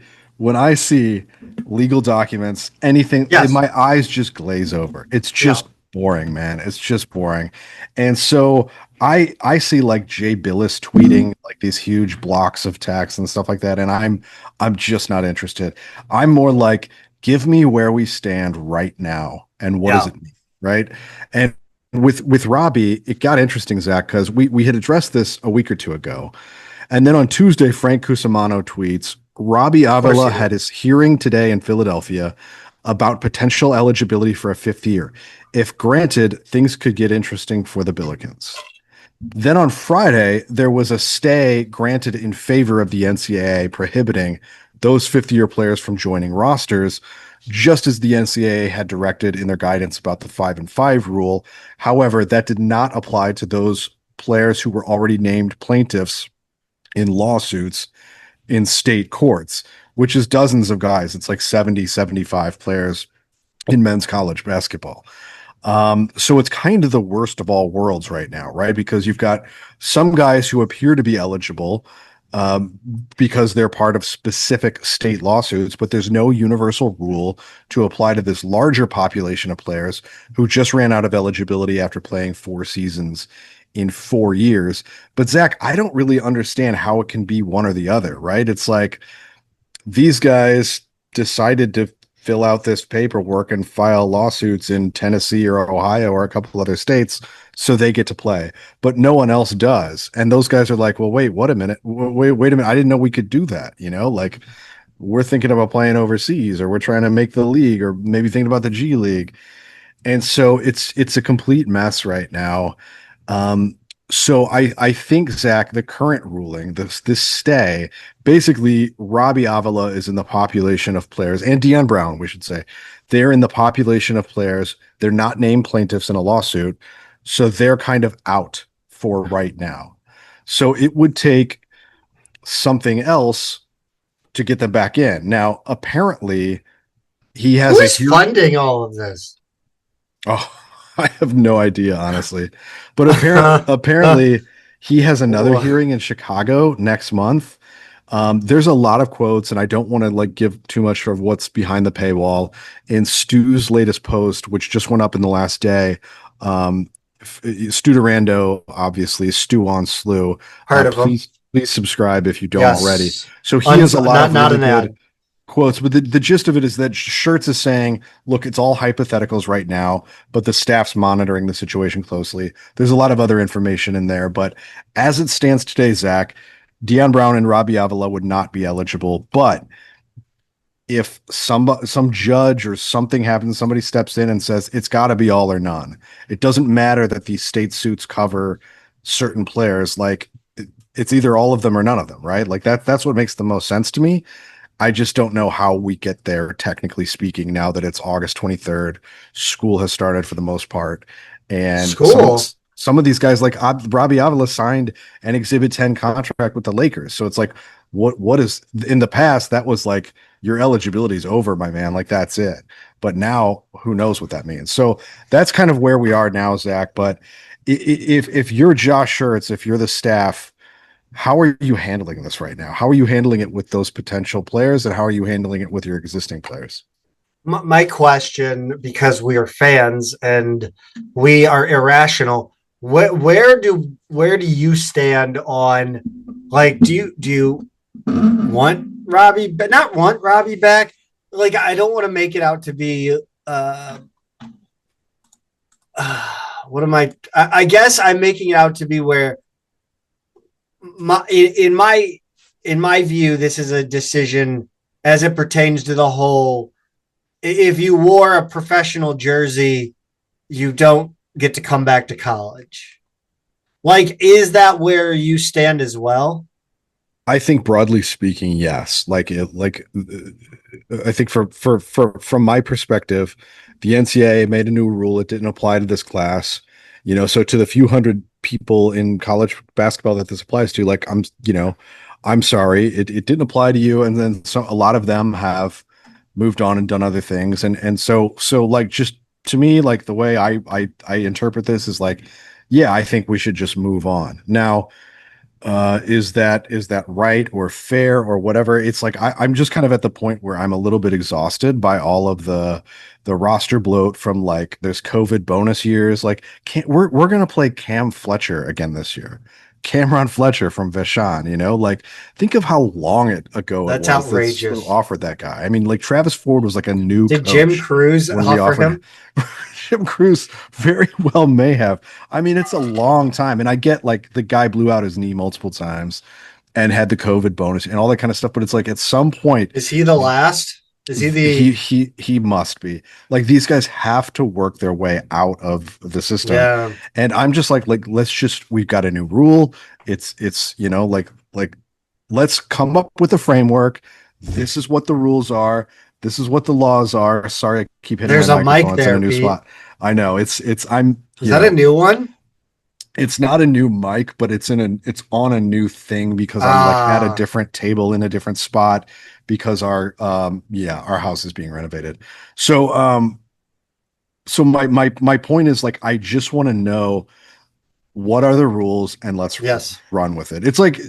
legal documents, anything, Yes. my eyes just glaze over. It's just boring, man. It's just boring. And so I see like Jay Billis tweeting like these huge blocks of text and stuff like that, and I'm just not interested. I'm more like, give me where we stand right now and what does it mean, right? And with Robbie, it got interesting, Zach, because we had addressed this a week or two ago. And then on Tuesday, Frank Cusimano tweets, Robbie Avila had his hearing today in Philadelphia about potential eligibility for a 5th year. If granted, things could get interesting for the Billikens. Then on Friday, there was a stay granted in favor of the NCAA prohibiting those 5th year players from joining rosters, just as the NCAA had directed in their guidance about the 5-and-5 rule. However, that did not apply to those players who were already named plaintiffs in lawsuits in state courts, which is dozens of guys. It's like 70, 75 players in men's college basketball. So it's kind of the worst of all worlds right now, right? Because you've got some guys who appear to be eligible because they're part of specific state lawsuits, but there's no universal rule to apply to this larger population of players who just ran out of eligibility after playing 4 seasons in 4 years. But Zach, I don't really understand how it can be one or the other, right? It's like these guys decided to fill out this paperwork and file lawsuits in Tennessee or Ohio or a couple other states so they get to play, but no one else does. And those guys are like, well, wait, what a minute. Wait a minute. I didn't know we could do that. You know, like we're thinking about playing overseas, or we're trying to make the league, or maybe thinking about the G League. And so it's a complete mess right now. So I think, Zach, the current ruling, this stay, basically Robbie Avila is in the population of players, and Deion Brown, we should say, they're in the population of players. They're not named plaintiffs in a lawsuit, so they're kind of out for right now. So it would take something else to get them back in. Now, apparently, he has Who's funding all of this? Oh, I have no idea, honestly. But apparently he has another hearing in Chicago next month. There's a lot of quotes, and I don't want to like give too much of what's behind the paywall. In Stu's latest post, which just went up in the last day, Stu Durando, obviously, Stu on Slew. Heard of him. Please subscribe if you don't already. So he has a lot of really good quotes, but the gist of it is that Schertz is saying, look, it's all hypotheticals right now, but the staff's monitoring the situation closely. There's a lot of other information in there, but as it stands today, Zach, Deion Brown and Robbie Avila would not be eligible. But if some judge or something happens, somebody steps in and says it's got to be all or none. It doesn't matter that these state suits cover certain players. Like it's either all of them or none of them, right? Like that's what makes the most sense to me. I just don't know how we get there, technically speaking, now that it's August 23rd. School has started for the most part. And School. some of these guys, like Robbie Avila, signed an Exhibit 10 contract with the Lakers. So it's like, what is in the past? That was like your eligibility is over, my man. Like that's it. But now, who knows what that means? So that's kind of where we are now, Zach. But if you're Josh Schertz, if you're the staff, how are you handling this right now? How are you handling it with those potential players, and how are you handling it with your existing players? My question, because we are fans and we are irrational, where do you stand on, like, do you want Robbie, but not want Robbie back? Like, I don't want to make it out to be what am I guess I'm making it out to be where in my view, this is a decision as it pertains to the whole. If you wore a professional jersey, you don't get to come back to college. Like, is that where you stand as well? I think broadly speaking, yes. I think from my perspective, the NCAA made a new rule. It didn't apply to this class, so to the few hundred people in college basketball that this applies to, like I'm sorry, it didn't apply to you. And then a lot of them have moved on and done other things. And so like, just to me, like the way I interpret this is like, yeah, I think we should just move on. Now, is that right or fair or whatever? It's like I'm just kind of at the point where I'm a little bit exhausted by all of the roster bloat from like there's COVID bonus years. Like we're gonna play Cam Fletcher again this year. Cameron Fletcher from Vashon, like think of how long ago it That's was that outrageous. offered that guy. I mean, like Travis Ford was like a new Did coach Jim Cruz when we offer offered him? Jim Cruz very well may have. I mean, it's a long time, and I get like the guy blew out his knee multiple times and had the COVID bonus and all that kind of stuff. But it's like at some point, Is he the last? Is he the? he must be. Like these guys have to work their way out of the system, Yeah. and I'm just like we've got a new rule. It's like let's come up with a framework. This is what the rules are. This is what the laws are. Sorry, I keep hitting There's my a mic microphone. It's in there, a new Pete. spot. I know it's I'm Is that a new one? it's not a new mic, but it's on a new thing because I'm like at a Ah, different table in a different spot because our house is being renovated. So my point is like I just want to know what are the rules and let's yes. run with it. It's like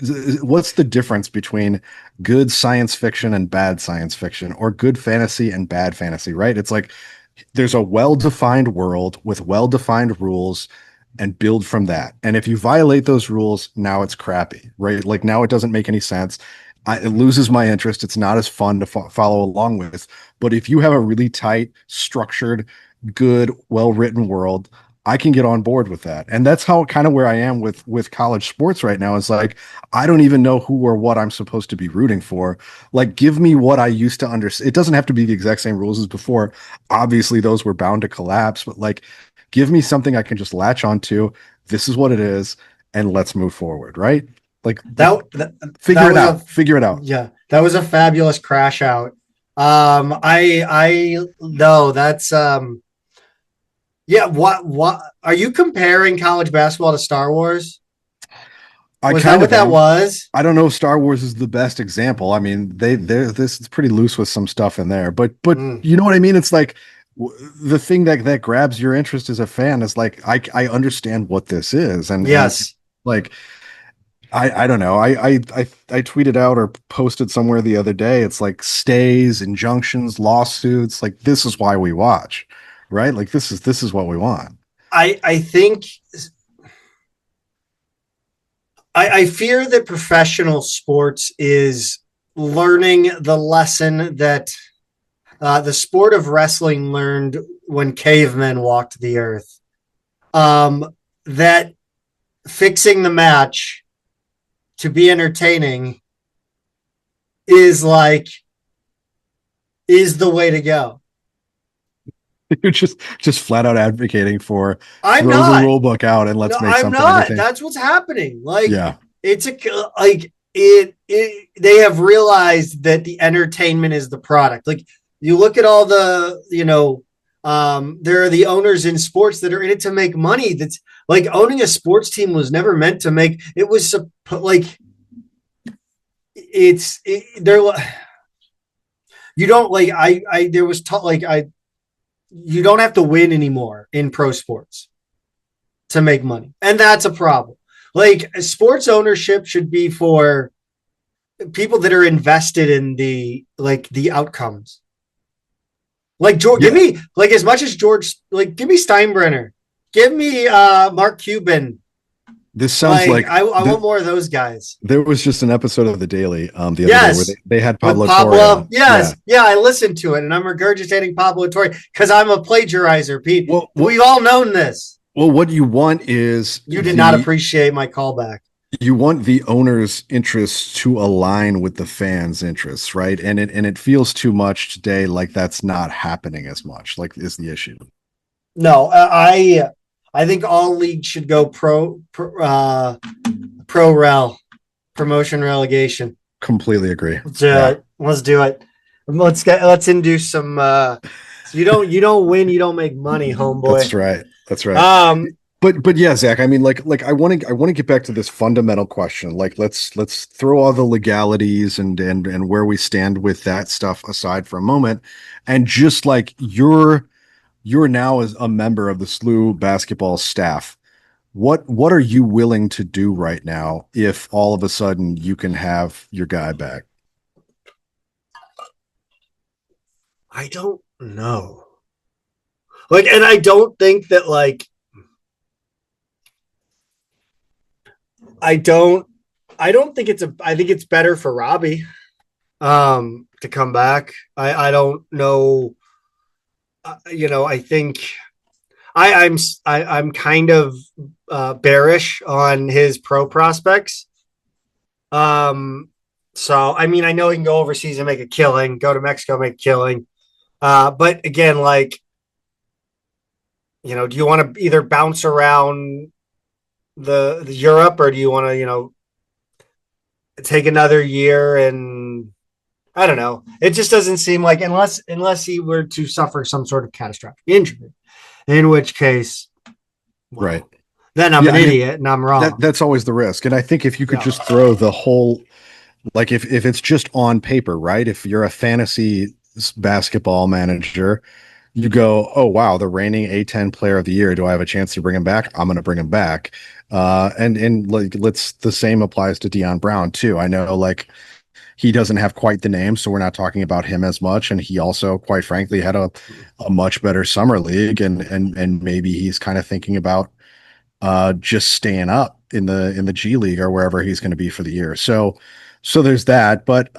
what's the difference between good science fiction and bad science fiction or good fantasy and bad fantasy, right? It's like there's a well-defined world with well-defined rules and build from that. And if you violate those rules, now it's crappy, right? Like now it doesn't make any sense. It loses my interest. It's not as fun to follow along with. But if you have a really tight, structured, good, well-written world, I can get on board with that. And that's how kind of where I am with college sports right now. Is like I don't even know who or what I'm supposed to be rooting for. Like give me what I used to understand. It doesn't have to be the exact same rules as before. Obviously those were bound to collapse, but like give me something I can just latch onto. This is what it is, and let's move forward, right? Like figure it out. Figure it out. Yeah, that was a fabulous crash out. I no, that's yeah. What are you comparing college basketball to Star Wars? I Was that kind what of that am. was? I don't know if Star Wars is the best example. I mean, they're this is pretty loose with some stuff in there, but Mm, you know what I mean? It's like the thing that grabs your interest as a fan is like I understand what this is, and yes. like I don't know. I tweeted out or posted somewhere the other day. It's like stays, injunctions, lawsuits. Like this is why we watch, right? Like this is what we want. I think I fear that professional sports is learning the lesson that the sport of wrestling learned when cavemen walked the earth. That fixing the match to be entertaining is the way to go. You're just flat out advocating for I'm throw the not. rule book out and No, let's make I'm something not. entertaining. That's what's happening. Like Yeah. it's a like they have realized that the entertainment is the product. Like you look at all the, there are the owners in sports that are in it to make money. That's like owning a sports team was never meant to make. It was like they're you don't like I there was like you don't have to win anymore in pro sports to make money, and that's a problem. Like sports ownership should be for people that are invested in the outcomes. Like George, give me like as much as George, like give me Steinbrenner, give me Mark Cuban. This sounds like I want more of those guys. There was just an episode of The Daily the other day where they had Pablo Torre. Yes, yeah, I listened to it, and I'm regurgitating Pablo Torre because I'm a plagiarizer, Pete. Well, we've all known this. Well, what you want is you did not appreciate my callback. You want the owner's interests to align with the fans' interests, right? And it feels too much today like that's not happening as much. Like is the issue? No, I think all leagues should go pro rel, promotion relegation. Completely agree. Let's do it. Let's induce some. You don't win, you don't make money, homeboy. That's right. But yeah, Zach. I mean, like I want to get back to this fundamental question. Like let's throw all the legalities and where we stand with that stuff aside for a moment, and just like you're now as a member of the SLU basketball staff. What are you willing to do right now if all of a sudden you can have your guy back? I don't know. Like, and I don't think that I think it's better for Robbie to come back. I don't know. I think I'm kind of bearish on his pro prospects. So I mean, I know he can go overseas and make a killing, go to Mexico, make a killing. But again, do you want to either bounce around the Europe, or do you want to, take another year? And I don't know. It just doesn't seem like unless he were to suffer some sort of catastrophic injury, in which case, right. Then I'm an idiot and I'm wrong. That's always the risk. And I think if you could just throw the whole, like if it's just on paper, right? If you're a fantasy basketball manager, you go, oh wow, the reigning A10 player of the year. Do I have a chance to bring him back? I'm going to bring him back. And like the same applies to Deion Brown too. I know he doesn't have quite the name, so we're not talking about him as much. And he also, quite frankly, had a much better summer league, and maybe he's kind of thinking about just staying up in the G League or wherever he's going to be for the year. So there's that. But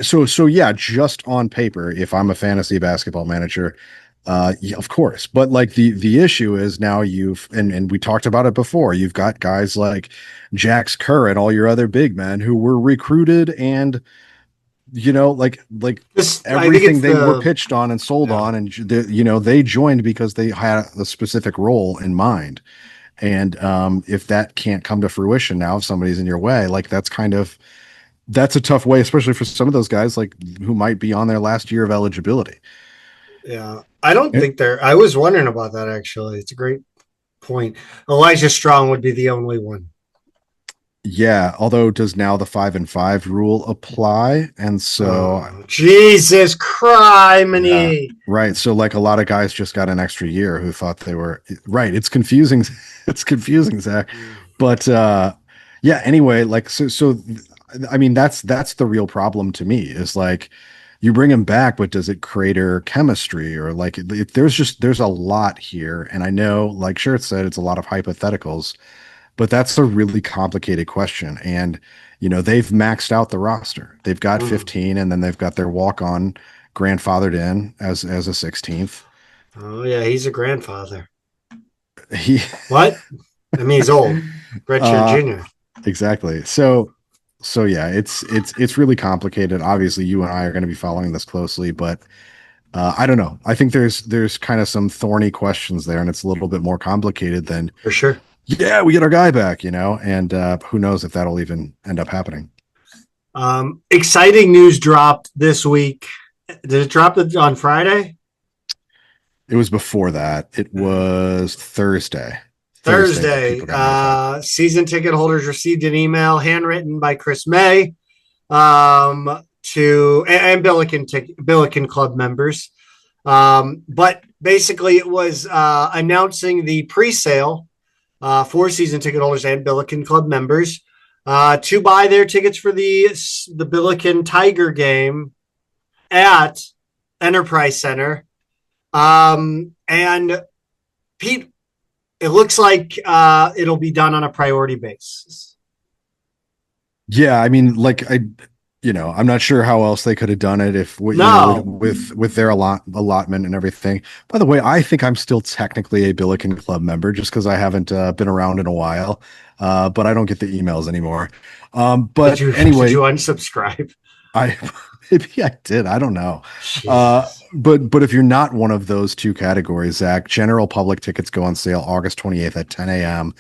so yeah, just on paper, if I'm a fantasy basketball manager, yeah, of course. But like the issue is now and we talked about it before, you've got guys like Jax Kerr and all your other big men who were recruited and everything they were pitched on and sold on, and they joined because they had a specific role in mind. And if that can't come to fruition now, if somebody's in your way, that's a tough way, especially for some of those guys who might be on their last year of eligibility. Yeah, I don't think I was wondering about that, actually. It's a great point. Elijah Strong would be the only one. Yeah, although does now the 5-5 rule apply? And so Jesus criminy. Yeah, right. So a lot of guys just got an extra year who thought they were right. It's confusing. It's confusing, Zach. But yeah, anyway, so I mean that's the real problem to me is you bring him back, but does it create chemistry or there's a lot here. And I know, like Shirt said, it's a lot of hypotheticals, but that's a really complicated question. And, they've maxed out the roster. They've got 15, and then they've got their walk-on grandfathered in as a 16th. Oh yeah. He's a grandfather. What? I mean, he's old. Redshirt Junior. Exactly. So yeah, it's really complicated. Obviously, you and I are going to be following this closely, but I don't know. I think there's kind of some thorny questions there, and it's a little bit more complicated than for sure Yeah, we get our guy back, and who knows if that'll even end up happening. Exciting news dropped this week. Did it drop on Friday? It was before that. It was Thursday. That Thursday. people got notified. Season ticket holders received an email handwritten by Chris May to and Billiken Club members. But basically, it was announcing the pre-sale for season ticket holders and Billiken Club members to buy their tickets for the Billiken Tiger game at Enterprise Center. And Pete, it looks like it'll be done on a priority basis. Yeah, I mean, I'm not sure how else they could have done it if with their allotment and everything. By the way, I think I'm still technically a Billiken Club member just because I haven't been around in a while, but I don't get the emails anymore. But anyway, did you unsubscribe? Maybe I did. I don't know. But if you're not one of those two categories, Zach, general public tickets go on sale August 28th at 10 a.m.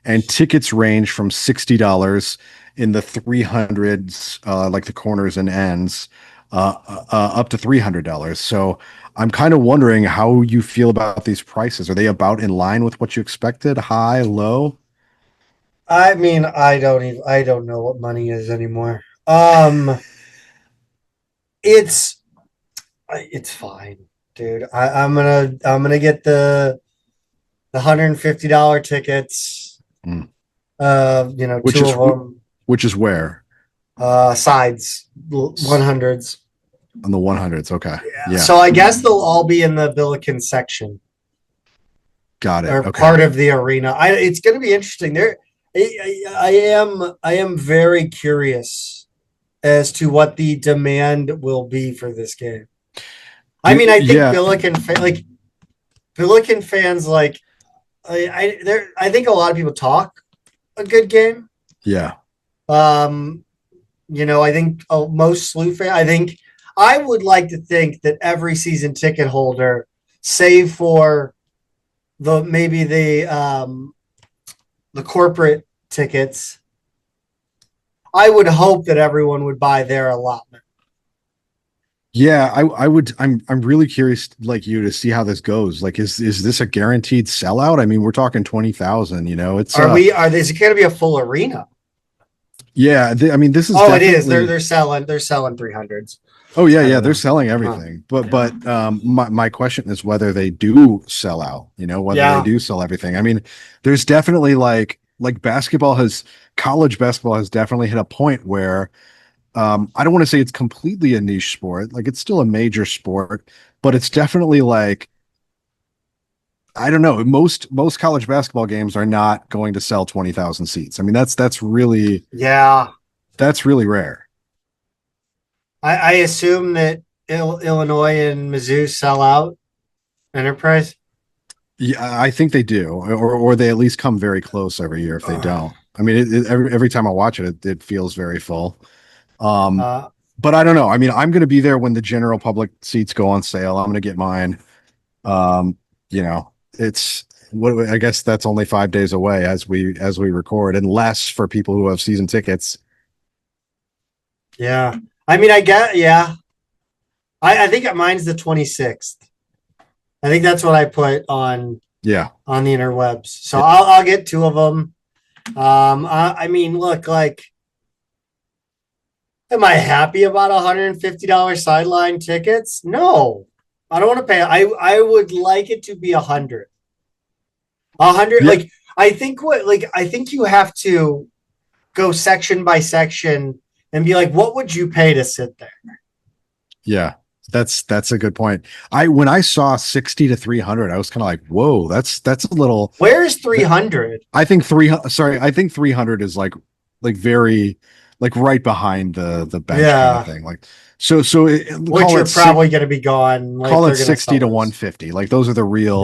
and tickets range from $60 in the 300s, like the corners and ends, up to $300. So I'm kind of wondering how you feel about these prices. Are they about in line with what you expected? High, low? I mean, I don't know what money is anymore. It's fine, dude. I'm gonna get the $150 tickets. Mm. Two of them. Which is where? Sides 100s. On the 100s, okay. Yeah. So I guess they'll all be in the Billiken section. Got it. Or part of the arena. It's going to be interesting. I am very curious as to what the demand will be for this game. I mean, I think Billiken fans I think a lot of people talk a good game. Yeah. I think most SLU fans. I would like to think that every season ticket holder, save for the corporate tickets, I would hope that everyone would buy their allotment. Yeah, I would. I'm really curious, like you, to see how this goes. Like, is this a guaranteed sellout? I mean, we're talking 20,000. It's is it going to be a full arena? Yeah, I mean, this is. Oh, it is. They're selling 300s. Oh yeah, they're selling everything. But my question is whether they do sell out. Whether they do sell everything. I mean, there's definitely like college basketball has definitely hit a point where. I don't want to say it's completely a niche sport. Like, it's still a major sport, but it's definitely like, I don't know. Most college basketball games are not going to sell 20,000 seats. I mean, that's really rare. I assume that Illinois and Mizzou sell out Enterprise. Yeah, I think they do, or they at least come very close every year if they don't. I mean, every time I watch it feels very full. But I don't know. I mean, I'm going to be there when the general public seats go on sale. I'm going to get mine. It's what I guess that's only 5 days away as we record, and less for people who have season tickets. Yeah. I mean, I think mine's the 26th. I think that's what I put on the interwebs. So I'll get two of them. I mean, look, like, am I happy about $150 sideline tickets? No, I don't want to pay. I would like it to be 100. 100. Yeah. I think you have to go section by section and be like, what would you pay to sit there? Yeah, that's a good point. When I saw 60 to 300, I was kind of like, whoa, that's a little. Where is 300? I think 300 is like very. Like right behind the bench kind of thing. Like so which you're probably going to be gone. Call it 60 to 150. Like those are the real,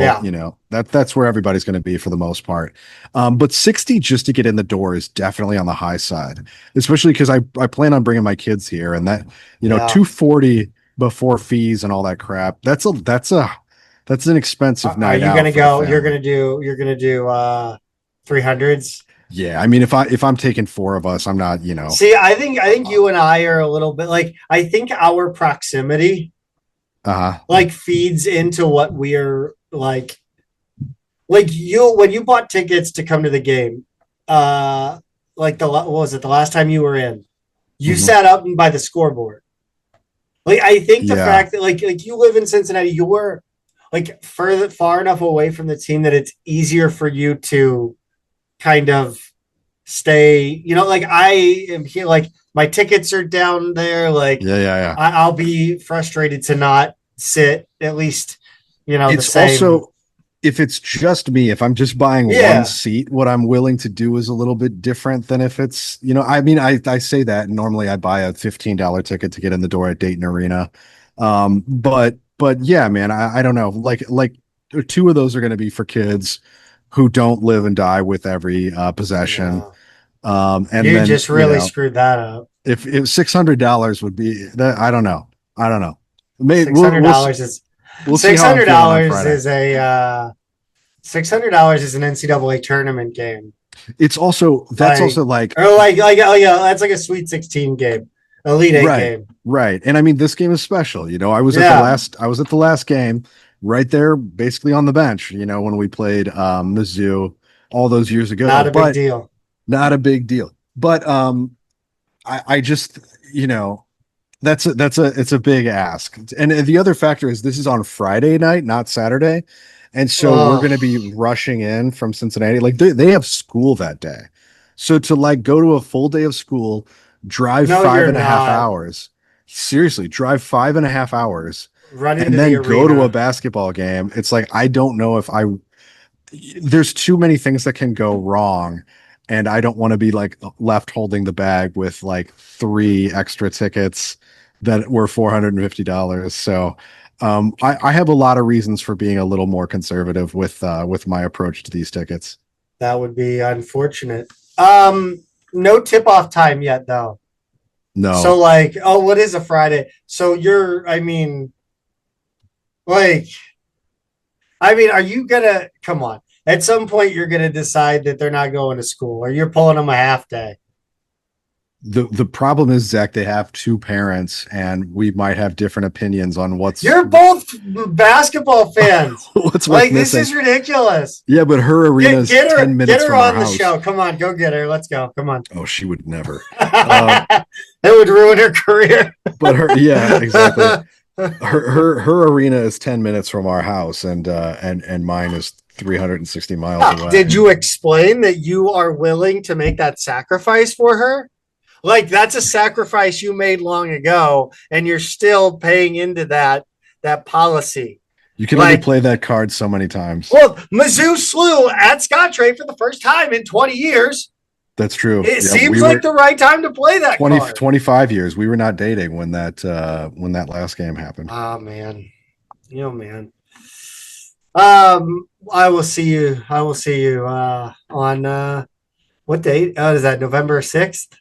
that's where everybody's going to be for the most part. But 60 just to get in the door is definitely on the high side, especially because I plan on bringing my kids here, and that 240 before fees and all that crap. That's an expensive night. Are you going to go? You're going to do 300s. Yeah, I mean, if I'm taking four of us, I'm not, See, I think you and I are a little bit like I think our proximity uh like feeds into what we're like you when you bought tickets to come to the game, like what was it the last time you were in? You mhm. sat up by the scoreboard. Like I think the Yeah, fact that like you live in Cincinnati, you're like far enough away from the team that it's easier for you to kind of stay. Like I am here. Like my tickets are down there. Like yeah. I'll be frustrated to not sit at least. The It's same. also, if it's just me, if I'm just buying one Yeah, seat, what I'm willing to do is a little bit different than if it's, I mean, I say that and normally I buy a $15 ticket to get in the door at Dayton Arena. But yeah, man, I don't know. Like two of those are going to be for kids who don't live and die with every possession. no, And you then, just really screwed that up. if $600 would be that, I don't know. I don't know. Maybe Six hundred dollars is we'll see six how I'm hundred feeling on dollars Friday. is a $600 is an NCAA tournament game. It's also that's Like also like or oh yeah, that's like a Sweet 16 game, Elite Eight right, game. right. And I mean this game is special. Yeah, I was at the last game right there, basically on the bench, when we played Mizzou all those years ago, not a big but deal. not a big deal. But I just, it's a big ask. And the other factor is this is on Friday night, not Saturday. And so we're Oh going to be rushing in from Cincinnati. Like they have school that day. So to like go to a full day of school, drive no, five you're and a half not hours, seriously, drive 5.5 hours running and to the then go to a arena. basketball game. It's like, I don't know if there's too many things that can go wrong. And I don't want to be like left holding the bag with like three extra tickets that were $450. So I have a lot of reasons for being a little more conservative with my approach to these tickets. That would be unfortunate. No tip off time yet though. So No, like, oh, what is a Friday? So like, are you gonna come on? At some point, you're gonna decide that they're not going to school, or you're pulling them a half day. the problem is, Zach, they have two parents, and we might have different opinions on You're both basketball fans. what's worth Like this missing. is ridiculous. Yeah, but her arena Get is get 10 her get minutes her from our on the house. show. Come on, go get her. Let's go. Come on. Oh, she would never. Um, That would ruin her career. but yeah, exactly. Her arena is 10 minutes from our house, and mine is 360 miles away. Did you explain that you are willing to make that sacrifice for her? Like that's a sacrifice you made long ago, and you're still paying into that policy. You can only Like, play that card so many times. well, Mizzou slew at Scottrade for the first time in 20 years. That's true. It Yeah, seems we like were the right time to play that 20 card. 25 years. We were not dating when that last game happened. Oh man, man. I will see you. I will see you on what date? Oh, is that November 6th,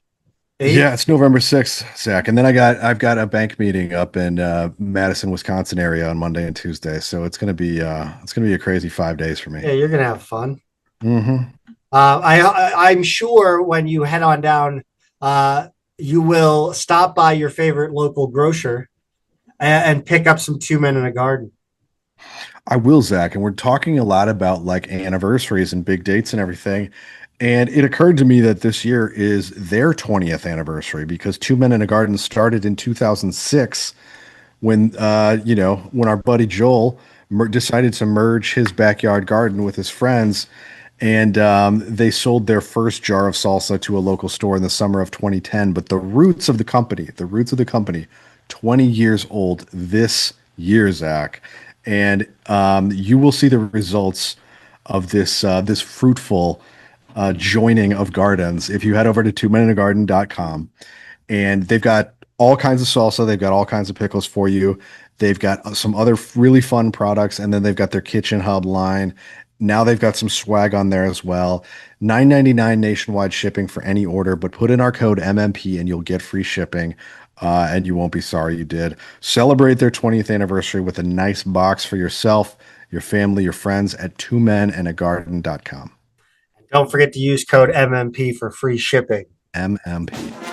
Yeah, 8th? it's November 6th, Zach. And then I've got a bank meeting up in Madison, Wisconsin area on Monday and Tuesday. So it's gonna be a crazy 5 days for me. Yeah, you're gonna have fun. Hmm. I'm sure when you head on down, you will stop by your favorite local grocer and pick up some two men in a garden. I will, Zach, and we're talking a lot about like anniversaries and big dates and everything. And it occurred to me that this year is their 20th anniversary because Two Men in a Garden started in 2006 when when our buddy Joel decided to merge his backyard garden with his friends, and they sold their first jar of salsa to a local store in the summer of 2010. But the roots of the company, 20 years old this year, Zach, and you will see the results of this fruitful joining of gardens if you head over to twomeningarden.com. And they've got all kinds of salsa. They've got all kinds of pickles for you. They've got some other really fun products, and then they've got their Kitchen Hub line. Now they've got some swag on there as well. $9.99 nationwide shipping for any order, but put in our code MMP and you'll get free shipping. And you won't be sorry you did. Celebrate their 20th anniversary with a nice box for yourself, your family, your friends at twomeninagarden.com. Don't forget to use code MMP for free shipping. MMP.